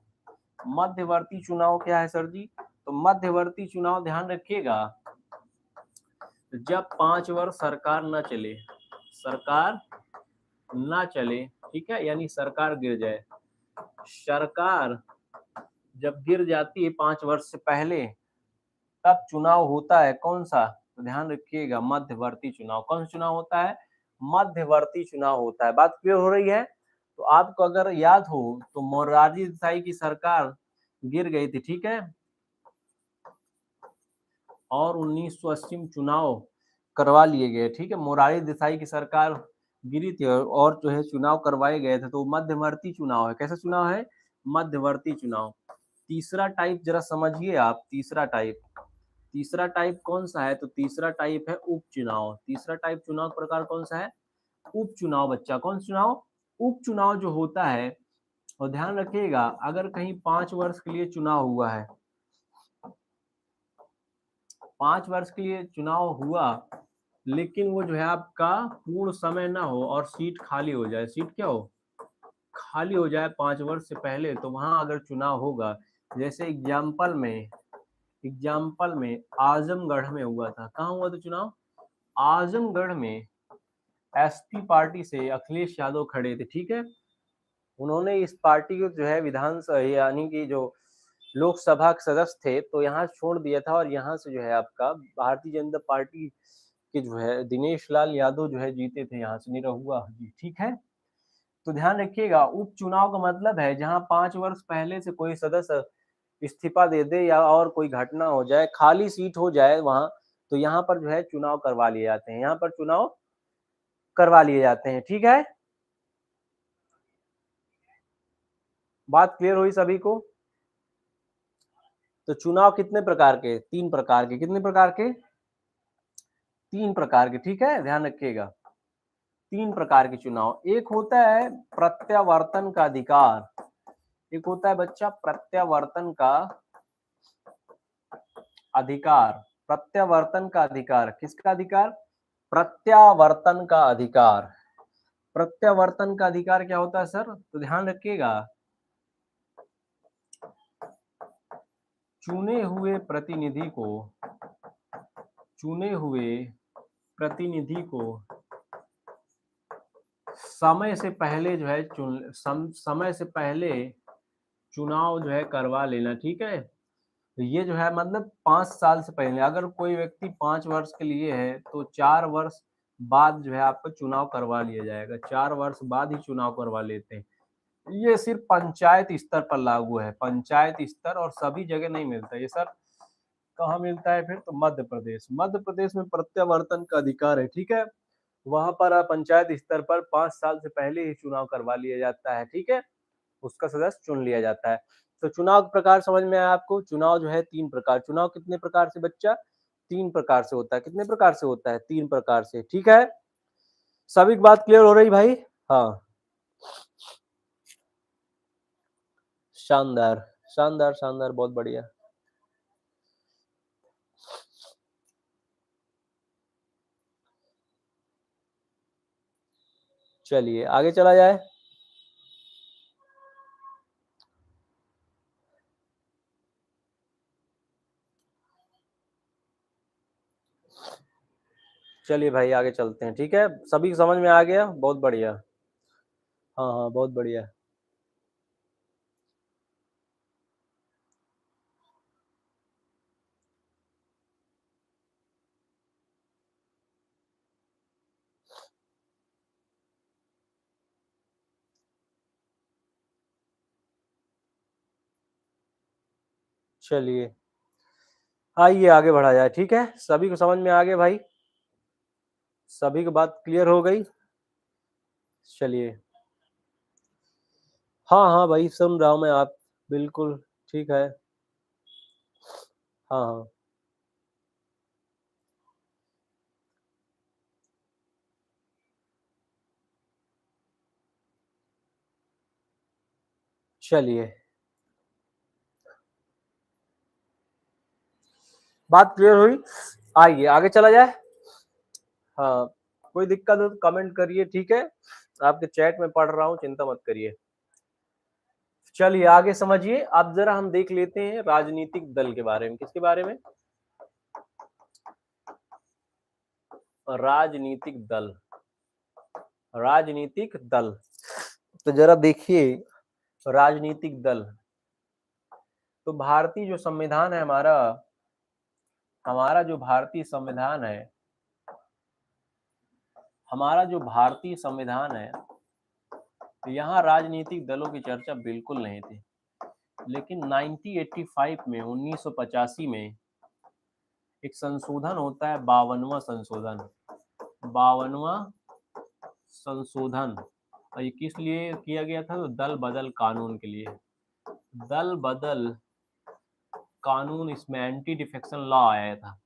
मध्यवर्ती चुनाव क्या है सर जी? तो मध्यवर्ती चुनाव ध्यान रखिएगा, जब 5 वर्ष सरकार न चले, सरकार ना चले, ठीक है, यानी सरकार गिर जाए। सरकार जब गिर जाती है 5 वर्ष से पहले, तब चुनाव होता है कौन सा? तो ध्यान रखिएगा, मध्यवर्ती चुनाव। कौन सा चुनाव होता है? मध्यवर्ती चुनाव होता है। बात क्लियर हो रही है? तो आपको अगर याद हो तो मोरारजी देसाई की सरकार गिर गई थी, ठीक है, और 1980 में चुनाव करवा लिए गए, ठीक है। मोरारजी देसाई की सरकार गिरी थी और जो है चुनाव करवाए गए थे, तो मध्यवर्ती चुनाव है। कैसा चुनाव है? मध्यवर्ती चुनाव। तीसरा टाइप जरा समझिए आप, तीसरा टाइप। तीसरा टाइप कौन सा है? तो तीसरा टाइप है उपचुनाव। तीसरा टाइप चुनाव प्रकार कौन सा है? उपचुनाव बच्चा। कौन सा चुनाव? उपचुनाव जो होता है, और ध्यान रखिएगा, अगर कहीं 5 वर्ष के लिए चुनाव हुआ है, 5 वर्ष के लिए चुनाव हुआ, लेकिन वो जो है आपका पूर्ण समय ना हो और सीट खाली हो जाए, सीट क्या हो? खाली हो जाए 5 वर्ष से पहले, तो वहां अगर चुनाव होगा, जैसे एग्जाम्पल में आजमगढ़ में हुआ था। कहाँ हुआ था चुनाव? आजमगढ़ में एसपी पार्टी से अखिलेश यादव खड़े थे, ठीक है। उन्होंने इस पार्टी को जो है विधानसभा यानी कि जो लोकसभा के सदस्य थे, तो यहाँ छोड़ दिया था, और यहाँ से जो है आपका भारतीय जनता पार्टी के जो है दिनेश लाल यादव जो है जीते थे, यहाँ से निरहुआ जी, ठीक है। तो ध्यान रखिएगा, उपचुनाव का मतलब है जहाँ 5 वर्ष पहले से कोई सदस्य इस्तीफा दे दे या और कोई घटना हो जाए, खाली सीट हो जाए वहां, तो यहाँ पर जो है चुनाव करवा लिए जाते हैं, यहाँ पर चुनाव करवा लिए जाते हैं, ठीक है। बात क्लियर हुई सभी को? तो चुनाव कितने प्रकार के? 3 प्रकार के। कितने प्रकार के? 3 प्रकार के, ठीक है, ध्यान रखिएगा। 3 प्रकार के चुनाव। एक होता है प्रत्यावर्तन का अधिकार। एक होता है बच्चा प्रत्यावर्तन का अधिकार। प्रत्यावर्तन का अधिकार। किसका अधिकार? प्रत्यावर्तन का अधिकार। प्रत्यावर्तन का अधिकार क्या होता है सर? तो ध्यान रखिएगा, चुने हुए प्रतिनिधि को, चुने हुए प्रतिनिधि को समय से पहले जो है समय से पहले चुनाव जो है करवा लेना, ठीक है। तो ये जो है मतलब 5 साल से पहले, अगर कोई व्यक्ति 5 वर्ष के लिए है, तो 4 वर्ष बाद जो है आपको चुनाव करवा लिया जाएगा। 4 वर्ष बाद ही चुनाव करवा लेते हैं। ये सिर्फ पंचायत स्तर पर लागू है, पंचायत स्तर, और सभी जगह नहीं मिलता ये सर। कहाँ मिलता है फिर? तो मध्य प्रदेश। मध्य प्रदेश में प्रत्यावर्तन का अधिकार है, ठीक है। वहां पर पंचायत स्तर पर 5 साल से पहले ही चुनाव करवा लिया जाता है, ठीक है, उसका सदस्य चुन लिया जाता है। तो चुनाव के प्रकार समझ में आया आपको? चुनाव जो है 3 प्रकार। चुनाव कितने प्रकार से बच्चा? 3 प्रकार से होता है। कितने प्रकार से होता है? 3 प्रकार से, ठीक है। सभी की बात क्लियर हो रही भाई? हाँ, शानदार शानदार शानदार, बहुत बढ़िया। चलिए आगे चला जाए। चलिए भाई आगे चलते हैं, ठीक है। सभी समझ में आ गया? बहुत बढ़िया। हाँ हाँ, बहुत बढ़िया। चलिए आइए आगे बढ़ा जाए, ठीक है। सभी को समझ में आ गया भाई? सभी की बात क्लियर हो गई? चलिए, हाँ हाँ भाई, सुन रहा हूँ मैं, आप बिल्कुल ठीक है। हाँ हाँ, चलिए बात क्लियर हुई, आइए आगे चला जाए। हाँ, कोई दिक्कत हो तो कमेंट करिए, ठीक है, आपके चैट में पढ़ रहा हूँ, चिंता मत करिए। चलिए आगे समझिए। अब जरा हम देख लेते हैं राजनीतिक दल के बारे में। किसके बारे में? राजनीतिक दल। राजनीतिक दल, तो जरा देखिए राजनीतिक दल। तो भारतीय जो संविधान है हमारा, हमारा जो भारतीय संविधान है, हमारा जो भारतीय संविधान है, यहाँ राजनीतिक दलों की चर्चा बिल्कुल नहीं थी। लेकिन 1985 में 1985 में एक संशोधन होता है, 52वां संशोधन। 52वां संशोधन, और ये किस लिए किया गया था? तो दल बदल कानून के लिए। दल बदल कानून, इसमें एंटी डिफेक्शन लॉ आया था,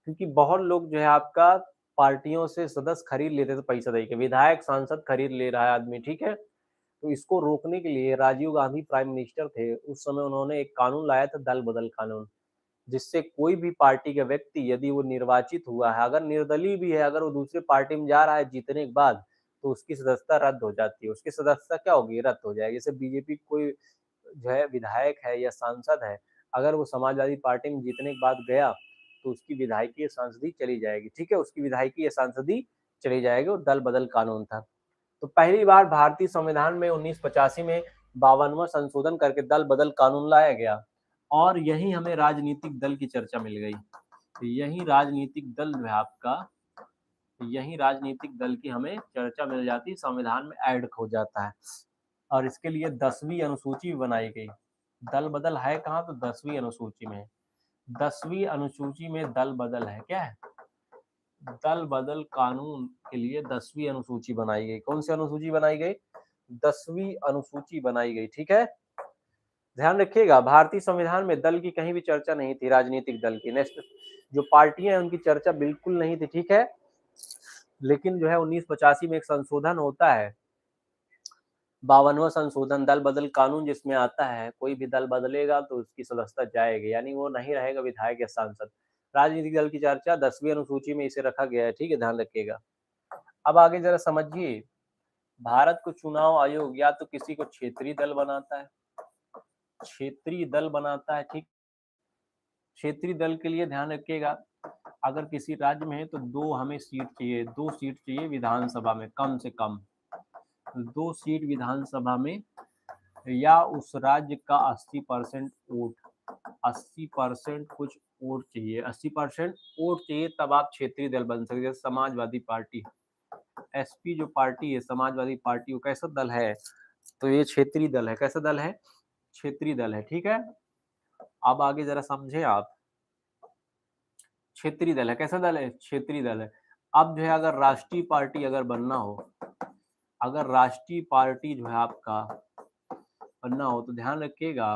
क्योंकि बहुत लोग जो है आपका पार्टियों से सदस्य खरीद लेते थे पैसा दे के, विधायक सांसद खरीद ले रहा है आदमी, ठीक है। तो इसको रोकने के लिए राजीव गांधी प्राइम मिनिस्टर थे उस समय, उन्होंने एक कानून लाया था, दल बदल कानून, जिससे कोई भी पार्टी का व्यक्ति यदि वो निर्वाचित हुआ है, अगर निर्दलीय भी है, अगर वो दूसरी पार्टी में जा रहा है जीतने के बाद, तो उसकी सदस्यता रद्द हो जाती है। उसकी सदस्यता क्या होगी? रद्द हो जाएगी। जैसे बीजेपी कोई जो है विधायक है या सांसद है, अगर वो समाजवादी पार्टी में जीतने के बाद गया, तो उसकी विधायकी या सांसदी चली जाएगी, ठीक है, उसकी विधायकी या सांसदी चली जाएगी। वो दल बदल कानून था। तो पहली बार भारतीय संविधान में 1985 में 52वां संशोधन करके दल बदल कानून लाया गया, और यही हमें राजनीतिक दल की चर्चा मिल गई। तो यही राजनीतिक दल जो है आपका, यही राजनीतिक दल की हमें चर्चा मिल जाती, संविधान में ऐड हो जाता है, और इसके लिए 10वीं अनुसूची बनाई गई। दल बदल है कहाँ? तो 10वीं अनुसूची में। 10वीं अनुसूची में दल बदल है। क्या है? दल बदल कानून के लिए 10वीं अनुसूची बनाई गई। कौन सी अनुसूची बनाई गई? 10वीं अनुसूची बनाई गई, ठीक है। ध्यान रखिएगा, भारतीय संविधान में दल की कहीं भी चर्चा नहीं थी, राजनीतिक दल की। नेक्स्ट जो पार्टियां हैं उनकी चर्चा बिल्कुल नहीं थी, ठीक है। लेकिन जो है 1985 में एक संशोधन होता है, 52वां संशोधन दल बदल कानून, जिसमें आता है कोई भी दल बदलेगा तो उसकी सदस्यता जाएगी, यानी वो नहीं रहेगा विधायक या सांसद। राजनीतिक दल की चर्चा 10वीं अनुसूची में इसे रखा गया है, ठीक है, ध्यान रखिएगा। अब आगे जरा समझिए, भारत को चुनाव आयोग या तो किसी को क्षेत्रीय दल बनाता है, क्षेत्रीय दल बनाता है, ठीक। क्षेत्रीय दल के लिए ध्यान रखिएगा, अगर किसी राज्य में है तो 2 हमें सीट चाहिए, 2 सीट चाहिए विधानसभा में, कम से कम 2 सीट विधानसभा में, या उस राज्य का 80% वोट, 80% कुछ वोट चाहिए, 80% वोट चाहिए, तब आप क्षेत्रीय दल बन सकते हैं। समाजवादी पार्टी, एसपी जो पार्टी है समाजवादी पार्टी, वो कैसा दल है? तो ये क्षेत्रीय दल है। कैसा दल है? क्षेत्रीय दल है, ठीक है। अब आगे जरा समझे आप, क्षेत्रीय दल है। कैसा दल है? क्षेत्रीय दल है। अब जो है अगर राष्ट्रीय पार्टी अगर बनना हो, अगर राष्ट्रीय पार्टी जो है आपका बनना हो, तो ध्यान रखिएगा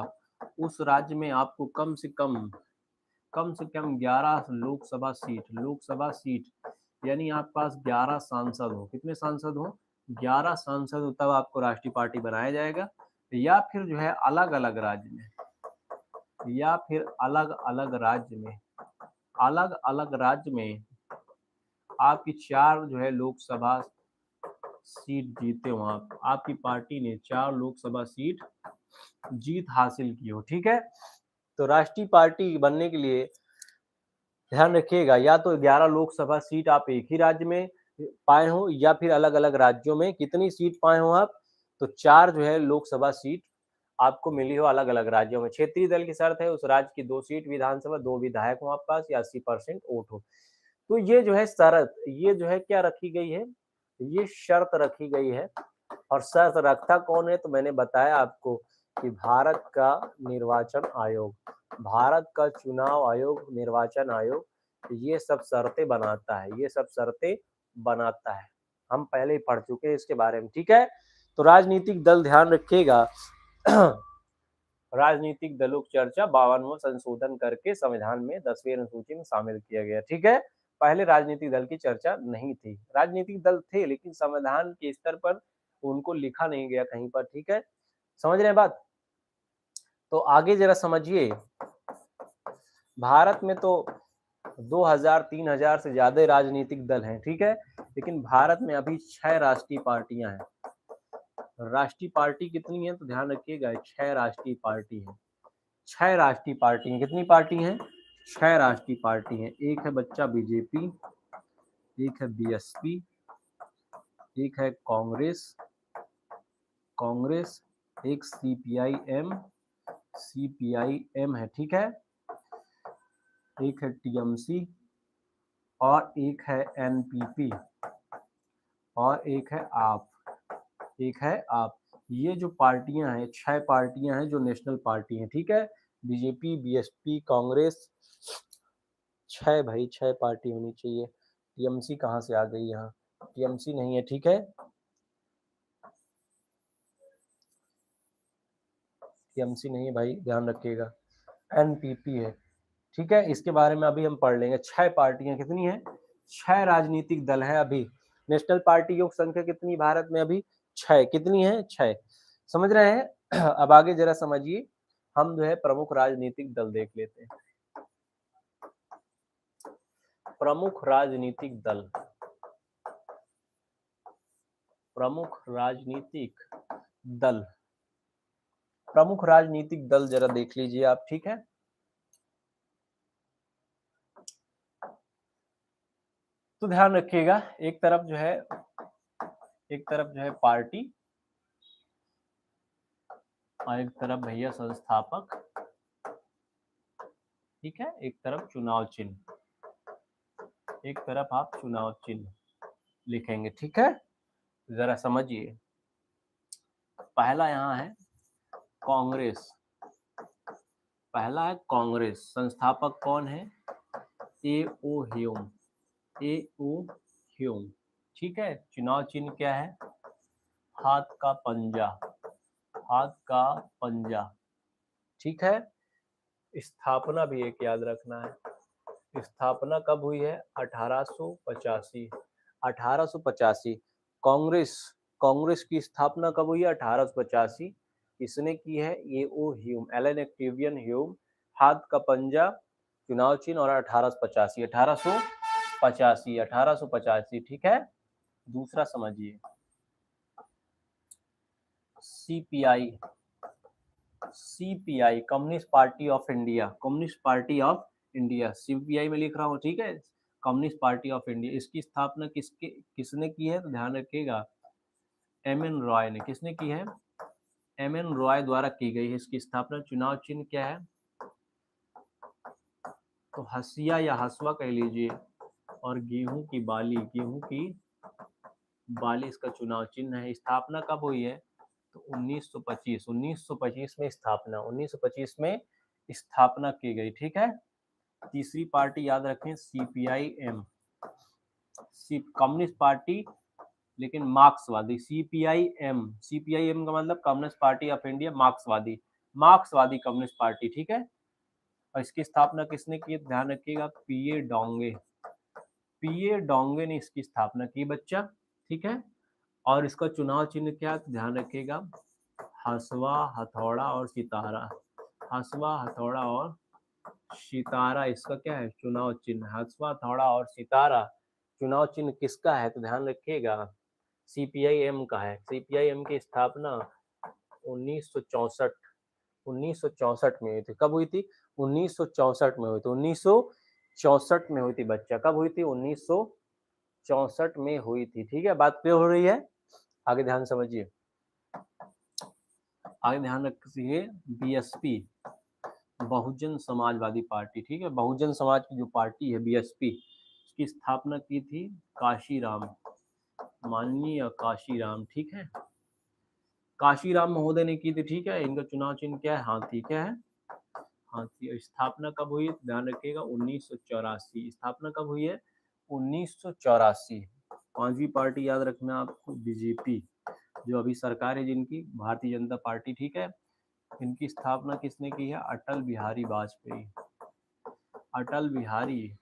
उस राज्य में आपको कम से कम 11 लोकसभा सीट, लोकसभा सीट, यानी आपके पास 11 सांसद हो। कितने सांसद हो? 11 सांसद हो, तब आपको राष्ट्रीय पार्टी बनाया जाएगा। या फिर जो है अलग अलग राज्य में, या फिर अलग अलग राज्य में, अलग अलग राज्य में आपकी 4 जो है लोकसभा सीट जीते हो, आपकी पार्टी ने 4 लोकसभा सीट जीत हासिल की हो, ठीक है। तो राष्ट्रीय पार्टी बनने के लिए ध्यान रखिएगा, या तो 11 लोकसभा सीट आप एक ही राज्य में पाए हो, या फिर अलग अलग राज्यों में कितनी सीट पाए हो आप? तो 4 जो है लोकसभा सीट आपको मिली हो अलग अलग राज्यों में। क्षेत्रीय दल की शर्त है उस राज्य की 2 सीट विधानसभा, 2 विधायक हो आपके पास, या 80% वोट हो। तो ये जो है शर्त, ये जो है क्या रखी गई है? ये शर्त रखी गई है। और शर्त रखता कौन है? तो मैंने बताया आपको कि भारत का निर्वाचन आयोग, भारत का चुनाव आयोग, निर्वाचन आयोग, ये सब शर्तें बनाता है, ये सब शर्तें बनाता है। हम पहले ही पढ़ चुके हैं इसके बारे में, ठीक है। तो राजनीतिक दल ध्यान रखिएगा राजनीतिक दलों की चर्चा 52वां संशोधन करके संविधान में 10वीं अनुसूची में शामिल किया गया, ठीक है। पहले राजनीतिक दल की चर्चा नहीं थी, राजनीतिक दल थे लेकिन संविधान के स्तर पर उनको लिखा नहीं गया कहीं पर, ठीक है। समझ रहे हैं बात? तो आगे जरा समझिए, भारत में तो 2000-3000 से ज्यादा राजनीतिक दल हैं, ठीक है। लेकिन भारत में अभी 6 राष्ट्रीय पार्टियां हैं। राष्ट्रीय पार्टी कितनी है तो ध्यान रखिएगा, 6 राष्ट्रीय पार्टी है। 6 राष्ट्रीय पार्टी हैं। कितनी पार्टी हैं? 6 राष्ट्रीय पार्टी हैं। एक है बच्चा बीजेपी, एक है बीएसपी, एक है कांग्रेस, एक सीपीआईएम है, ठीक है, एक है टीएमसी और एक है एनपीपी और एक है आप। ये जो पार्टियां हैं, 6 पार्टियां हैं जो नेशनल पार्टी हैं, ठीक है। बीजेपी, बीएसपी, कांग्रेस, 6 भाई, 6 पार्टी होनी चाहिए। टीएमसी कहाँ से आ गई यहाँ? टीएमसी नहीं है, ठीक है, टीएमसी नहीं है भाई, ध्यान रखिएगा। एनपीपी है, ठीक है। इसके बारे में अभी हम पढ़ लेंगे। 6 पार्टियां कितनी है? 6 राजनीतिक दल है अभी। नेशनल पार्टी की संख्या कितनी भारत में अभी? 6। कितनी है? 6। समझ रहे हैं? अब आगे जरा समझिए, हम जो है प्रमुख राजनीतिक दल देख लेते हैं। प्रमुख राजनीतिक दल, प्रमुख राजनीतिक दल, प्रमुख राजनीतिक दल जरा देख लीजिए आप, ठीक है। तो ध्यान रखिएगा, एक तरफ जो है पार्टी और एक तरफ भैया संस्थापक, ठीक है, एक तरफ चुनाव चिन्ह, एक तरफ आप चुनाव चिन्ह लिखेंगे, ठीक है। जरा समझिए, पहला यहाँ है कांग्रेस, पहला है कांग्रेस। संस्थापक कौन है? ए.ओ. Hume, A.O.. ह्यूम, ठीक है। चुनाव चिन्ह क्या है? हाथ का पंजा, हाथ का पंजा, ठीक है। स्थापना भी एक याद रखना है, स्थापना कब हुई है? 1885, 1885। कांग्रेस, कांग्रेस की स्थापना कब हुई है? 1885। किसने की है? A O. Hume, Allan Octavian Hume. हाथ का पंजा, चुनाव चिन्ह और 1885, 1885, 1885, ठीक है। दूसरा समझिए, CPI, CPI communist party of India, communist party of India, CPI में लिख रहा हूँ, ठीक है, कम्युनिस्ट पार्टी ऑफ इंडिया। इसकी स्थापना किसने की है तो ध्यान रखिएगा, एम.एन. रॉय ने। किसने की है? एम.एन. रॉय द्वारा की गई है इसकी स्थापना। चुनाव चिन्ह क्या है? तो हसिया या हसवा कह लीजिए, और गेहूं की बाली, गेहूं की बाली इसका चुनाव चिन्ह है। स्थापना कब हुई है? तो 1925, 1925 में स्थापना, 1925 में स्थापना की गई, ठीक है। तीसरी पार्टी याद रखें, सीपीआईएम, कम्युनिस्ट पार्टी लेकिन मार्क्सवादी। सीपीआईएम, सीपीआईएम का मतलब कम्युनिस्ट पार्टी ऑफ इंडिया, मार्क्सवादी, मार्क्सवादी कम्युनिस्ट पार्टी, ठीक है। और इसकी स्थापना किसने की? ध्यान रखिएगा, पीए डोंगे, पीए डोंगे ने इसकी स्थापना की बच्चा, ठीक है। और इसका चुनाव चिन्ह क्या? ध्यान रखिएगा, हसवा, हथौड़ा और सितारा, हसवा, हथौड़ा और सितारा इसका क्या है? चुनाव चिन्ह। हसवा, हथौड़ा और सितारा चुनाव चिन्ह किसका है तो ध्यान रखिएगा, सीपीआईएम का है। सीपीआईएम की स्थापना 1964, 1964 में हुई थी। कब हुई थी? 1964 में हुई थी, 1964 में हुई थी बच्चा। कब हुई थी? 1964 में हुई थी, ठीक है। बात क्लियर हो रही है? आगे ध्यान समझिए, आगे ध्यान रखिए, बीएसपी, बहुजन समाजवादी पार्टी, ठीक है। बहुजन समाज की जो पार्टी है बीएसपी, इसकी स्थापना की थी काशीराम, माननीय काशीराम, ठीक है, काशीराम महोदय ने की थी, ठीक है। इनका चुनाव चिन्ह क्या है? हाथी, क्या है? हाथी। स्थापना कब हुई? ध्यान रखिएगा, 1984। स्थापना कब हुई है? 1984। पांचवी पार्टी याद रखना आपको, बीजेपी, जो अभी सरकार है जिनकी, भारतीय जनता पार्टी, ठीक है। इनकी स्थापना किसने की है? अटल बिहारी वाजपेयी, अटल बिहारी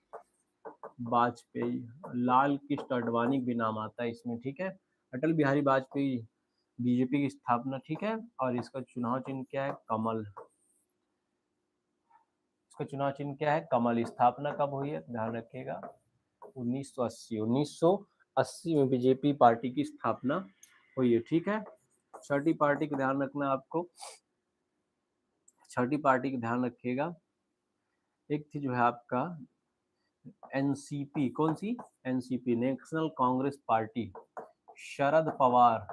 वाजपेयी, लाल कृष्ण आडवाणी भी नाम आता है इसमें, ठीक है। अटल बिहारी वाजपेयी, बीजेपी की स्थापना, ठीक है। और इसका चुनाव चिन्ह क्या है? कमल, इसका चुनाव चिन्ह क्या है? कमल। स्थापना कब हुई है? ध्यान रखिएगा, 1980, 1980 80 में बीजेपी पार्टी की स्थापना हुई है, ठीक है। छठी पार्टी का ध्यान रखना आपको, छठी पार्टी का ध्यान रखिएगा। एक थी जो है आपका एनसीपी, कौन सी? NCP, national Congress party, Sharad Pawar,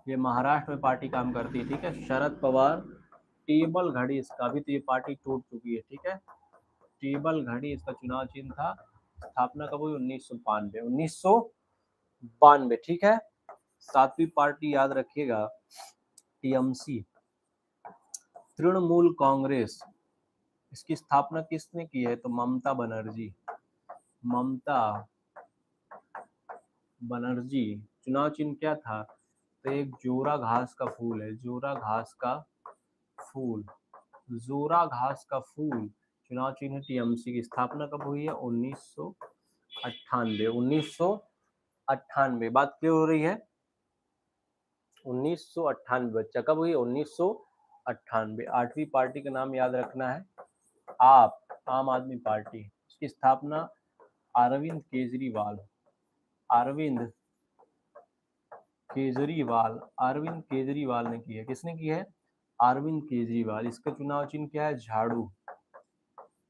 ये महाराष्ट्र में पार्टी काम करती है, ठीक है। शरद पवार, टेबल घड़ी इसका, अभी तो ये पार्टी टूट चुकी है, ठीक है। टेबल घड़ी इसका चुनाव चिन्ह था। स्थापना कब हुई? 1992, 1992, ठीक है। सातवीं पार्टी याद रखिएगा, टीएमसी, तृणमूल कांग्रेस, इसकी स्थापना किसने की है? तो ममता बनर्जी, ममता बनर्जी। चुनाव चिन्ह क्या था? तो एक जोरा घास का फूल है, जोरा घास का फूल, जोरा घास का फूल चुनाव चिन्ह टीएमसी की। स्थापना कब हुई है? 1998, 1998। बात क्लियर हो रही है? 1998 बच्चा कब हुई? 1998। आठवीं पार्टी का नाम याद रखना है, आप, आम आदमी पार्टी, इसकी स्थापना अरविंद केजरीवाल, अरविंद केजरीवाल, अरविंद केजरीवाल ने की है। किसने की है? अरविंद केजरीवाल। इसका चुनाव चिन्ह क्या है? झाड़ू,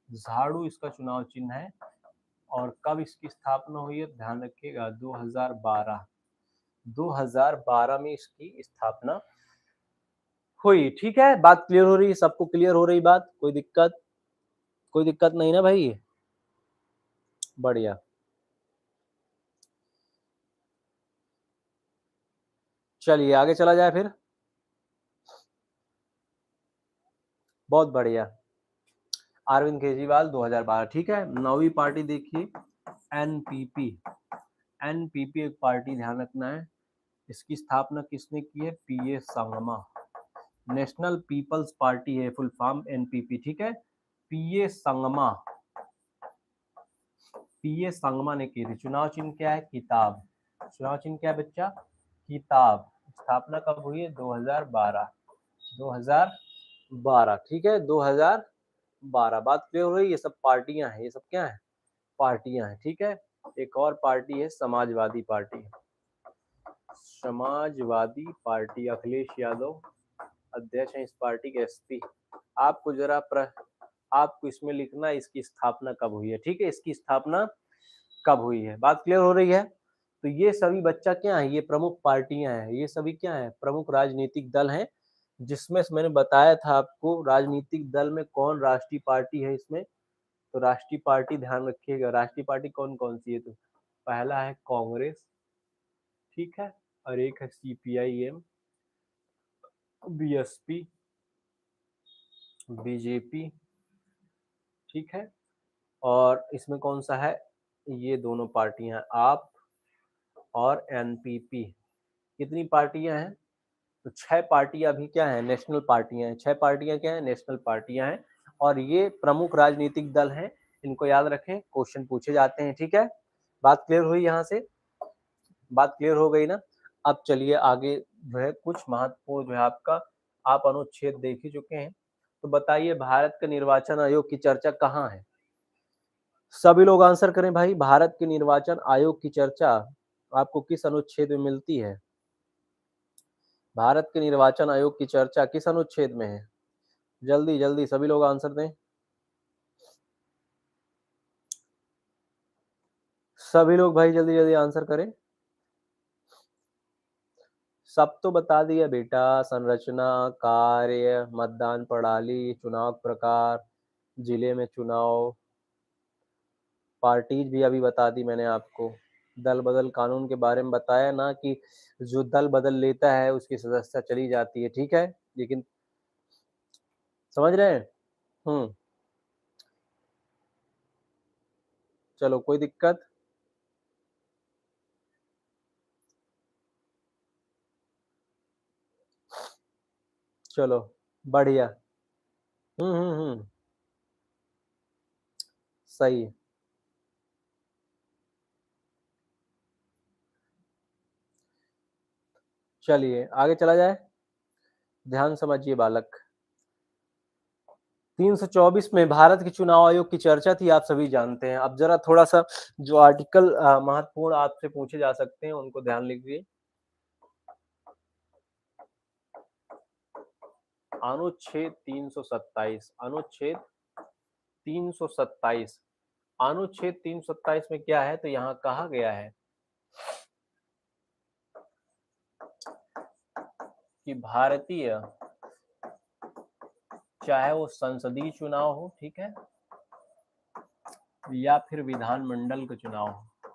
झाड़ू इसका चुनाव चिन्ह है। और कब इसकी स्थापना हुई है? ध्यान रखिएगा 2012, 2012 में इसकी स्थापना हुई, ठीक है। बात क्लियर हो रही है? सबको क्लियर हो रही बात? कोई दिक्कत? कोई दिक्कत नहीं ना भाई? बढ़िया। चलिए आगे चला जाए फिर। बहुत बढ़िया। अरविंद केजरीवाल 2012, ठीक है। नौवीं पार्टी देखिए, एनपीपी, एनपीपी एक पार्टी ध्यान रखना है। इसकी स्थापना किसने की है? पीए संगमा, नेशनल पीपल्स पार्टी है फुल फॉर्म एनपीपी, ठीक है। पीए संगमा, पीए संगमा ने की थी। चुनाव चिन्ह क्या है? किताब, चुनाव चिन्ह क्या है बच्चा? किताब। स्थापना कब हुई है? 2012, 2012, ठीक है, 2012। बात क्लियर हो रही है? ये सब पार्टियां हैं, ये सब क्या है? पार्टियां हैं, ठीक है। एक और पार्टी है समाजवादी पार्टी, समाजवादी पार्टी, अखिलेश यादव अध्यक्ष हैं इस पार्टी के, एसपी। आपको जरा आपको इसमें लिखना है इसकी स्थापना कब हुई है, ठीक है। इसकी स्थापना कब हुई है? बात क्लियर हो रही है? तो ये सभी बच्चा क्या है? ये प्रमुख पार्टियां हैं, ये सभी क्या है? प्रमुख राजनीतिक दल हैं, जिसमें मैंने बताया था आपको राजनीतिक दल में कौन राष्ट्रीय पार्टी है इसमें। तो राष्ट्रीय पार्टी ध्यान रखिएगा, राष्ट्रीय पार्टी कौन कौन सी है? तो पहला है कांग्रेस, ठीक है, और एक है सीपीआईएम, बीएसपी, बीजेपी, ठीक है। और इसमें कौन सा है? ये दोनों पार्टियां, आप और एनपीपी। कितनी पार्टियां हैं? तो 6 पार्टियां अभी क्या है? नेशनल पार्टियां हैं। 6 पार्टियां क्या है? नेशनल पार्टियां हैं। और ये प्रमुख राजनीतिक दल हैं, इनको याद रखें, क्वेश्चन पूछे जाते हैं, ठीक है। बात क्लियर हुई यहाँ से? बात क्लियर हो गई ना? अब चलिए आगे जो है कुछ महत्वपूर्ण जो है आपका, आप अनुच्छेद देख ही चुके हैं। तो बताइए भारत के निर्वाचन आयोग की चर्चा कहाँ है? सभी लोग आंसर करें भाई। भारत के निर्वाचन आयोग की चर्चा आपको किस अनुच्छेद में मिलती है? भारत के निर्वाचन आयोग की चर्चा किस अनुच्छेद में है? जल्दी जल्दी सभी लोग आंसर दें। सभी लोग भाई जल्दी जल्दी आंसर करें। सब तो बता दिया बेटा, संरचना, कार्य, मतदान प्रणाली, चुनाव प्रकार, जिले में चुनाव, पार्टीज भी अभी बता दी मैंने आपको। दल बदल कानून के बारे में बताया ना कि जो दल बदल लेता है उसकी सदस्यता चली जाती है, ठीक है। लेकिन समझ रहे हैं? चलो कोई दिक्कत? चलो बढ़िया। हम्म। सही। चलिए आगे चला जाए। ध्यान समझिए बालक, 324 में भारत के चुनाव आयोग की चर्चा थी, आप सभी जानते हैं। अब जरा थोड़ा सा जो आर्टिकल महत्वपूर्ण आपसे पूछे जा सकते हैं उनको ध्यान लिखिए। अनुच्छेद 327, अनुच्छेद 327, अनुच्छेद 327 में क्या है, तो यहाँ कहा गया है कि भारतीय, चाहे वो संसदीय चुनाव हो, ठीक है, या फिर विधानमंडल का चुनाव हो।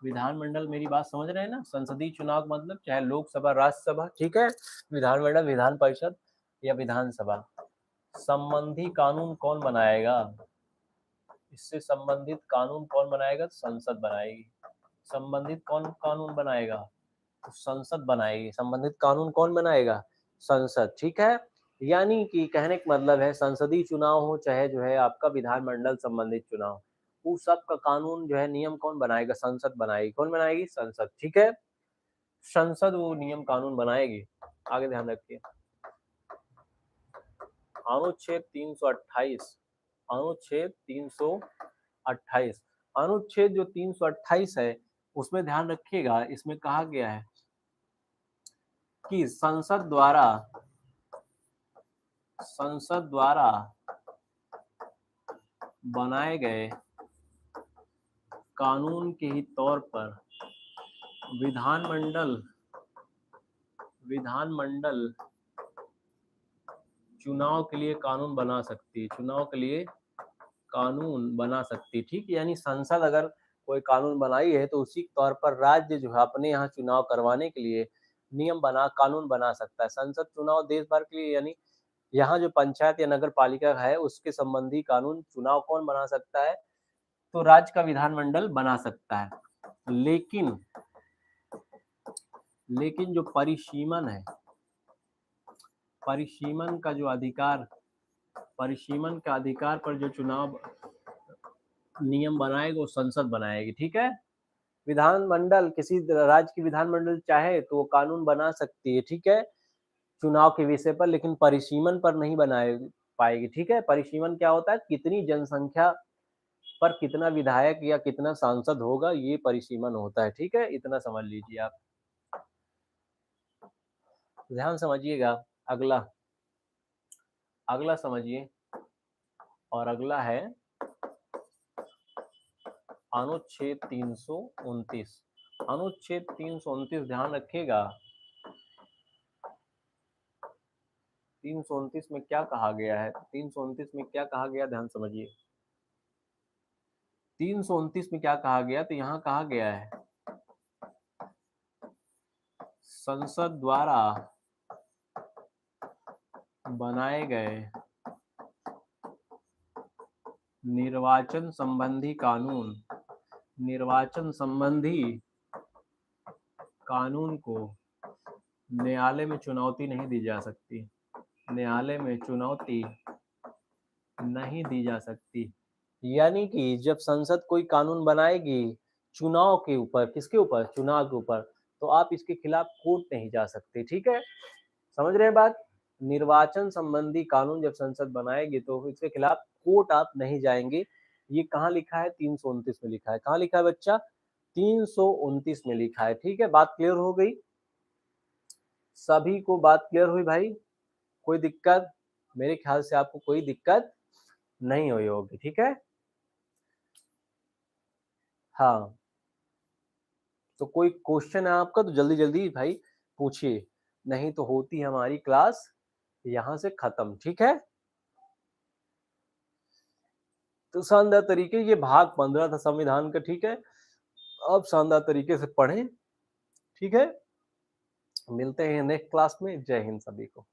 विधानमंडल, मेरी बात समझ रहे हैं ना? संसदीय चुनाव का मतलब चाहे लोकसभा, राज्यसभा, ठीक है, विधानमंडल, विधान परिषद या विधानसभा, संबंधी कानून कौन बनाएगा? इससे संबंधित कानून कौन बनाएगा? संसद बनाएगी। संबंधित कौन कानून बनाएगा? तो संसद बनाएगी। संबंधित कानून कौन बनाएगा? संसद, ठीक है। यानी कि कहने का मतलब है संसदीय चुनाव हो चाहे जो है आपका विधानमंडल संबंधित चुनाव, वो सब का कानून जो है नियम कौन बनाएगा? संसद बनाएगी। कौन बनाएगी? संसद, ठीक है। संसद वो नियम कानून बनाएगी। आगे ध्यान रखिए, अनुच्छेद 328, अनुच्छेद 328, अनुच्छेद जो 328 है उसमें ध्यान रखिएगा, इसमें कहा गया है कि संसद द्वारा बनाए गए कानून के ही तौर पर विधानमंडल चुनाव के लिए कानून बना सकती है, चुनाव के लिए कानून बना सकती है, ठीक। यानी संसद अगर कोई कानून बनाई है तो उसी तौर पर राज्य जो है अपने यहाँ चुनाव करवाने के लिए कानून बना सकता है। संसद चुनाव देश भर के लिए, यानी यहाँ जो पंचायत या नगर पालिका है उसके संबंधी कानून चुनाव कौन बना सकता है? तो राज्य का विधानमंडल बना सकता है। लेकिन जो परिसीमन है, परिसीमन का अधिकार पर जो चुनाव नियम बनाएगा वो संसद बनाएगी, ठीक है। विधानमंडल, किसी राज्य की विधानमंडल चाहे तो वो कानून बना सकती है, ठीक है, चुनाव के विषय पर, लेकिन परिसीमन पर नहीं बनाए पाएगी, ठीक है। परिसीमन क्या होता है? कितनी जनसंख्या पर कितना विधायक या कितना सांसद होगा, ये परिसीमन होता है, ठीक है। इतना समझ लीजिए आप, ध्यान समझिएगा। अगला समझिए, और अगला है अनुच्छेद 329, अनुच्छेद 329 ध्यान रखिएगा। 329 में क्या कहा गया है? 329 में क्या कहा गया, ध्यान समझिए। 329 में क्या कहा गया? तो यहाँ कहा गया है संसद द्वारा बनाए गए निर्वाचन संबंधी कानून को न्यायालय में चुनौती नहीं दी जा सकती, न्यायालय में चुनौती नहीं दी जा सकती। यानी कि जब संसद कोई कानून बनाएगी चुनाव के ऊपर, किसके ऊपर? चुनाव के ऊपर, तो आप इसके खिलाफ कोर्ट नहीं जा सकते, ठीक है। समझ रहे हैं बात? निर्वाचन संबंधी कानून जब संसद बनाएगी तो इसके खिलाफ कोर्ट आप नहीं जाएंगे। ये कहाँ लिखा है? 329 में लिखा है। कहाँ लिखा है बच्चा? 329 में लिखा है, ठीक है। बात क्लियर हो गई? सभी को बात क्लियर हुई भाई? कोई दिक्कत? मेरे ख्याल से आपको कोई दिक्कत नहीं हुई होगी, ठीक है। हाँ, तो कोई क्वेश्चन है आपका तो जल्दी जल्दी भाई पूछिए, नहीं तो होती हमारी क्लास यहाँ से खत्म, ठीक है। तो शानदार तरीके, ये भाग 15 था संविधान का, ठीक है। अब शानदार तरीके से पढ़ें, ठीक है। मिलते हैं नेक्स्ट क्लास में। जय हिंद सभी को।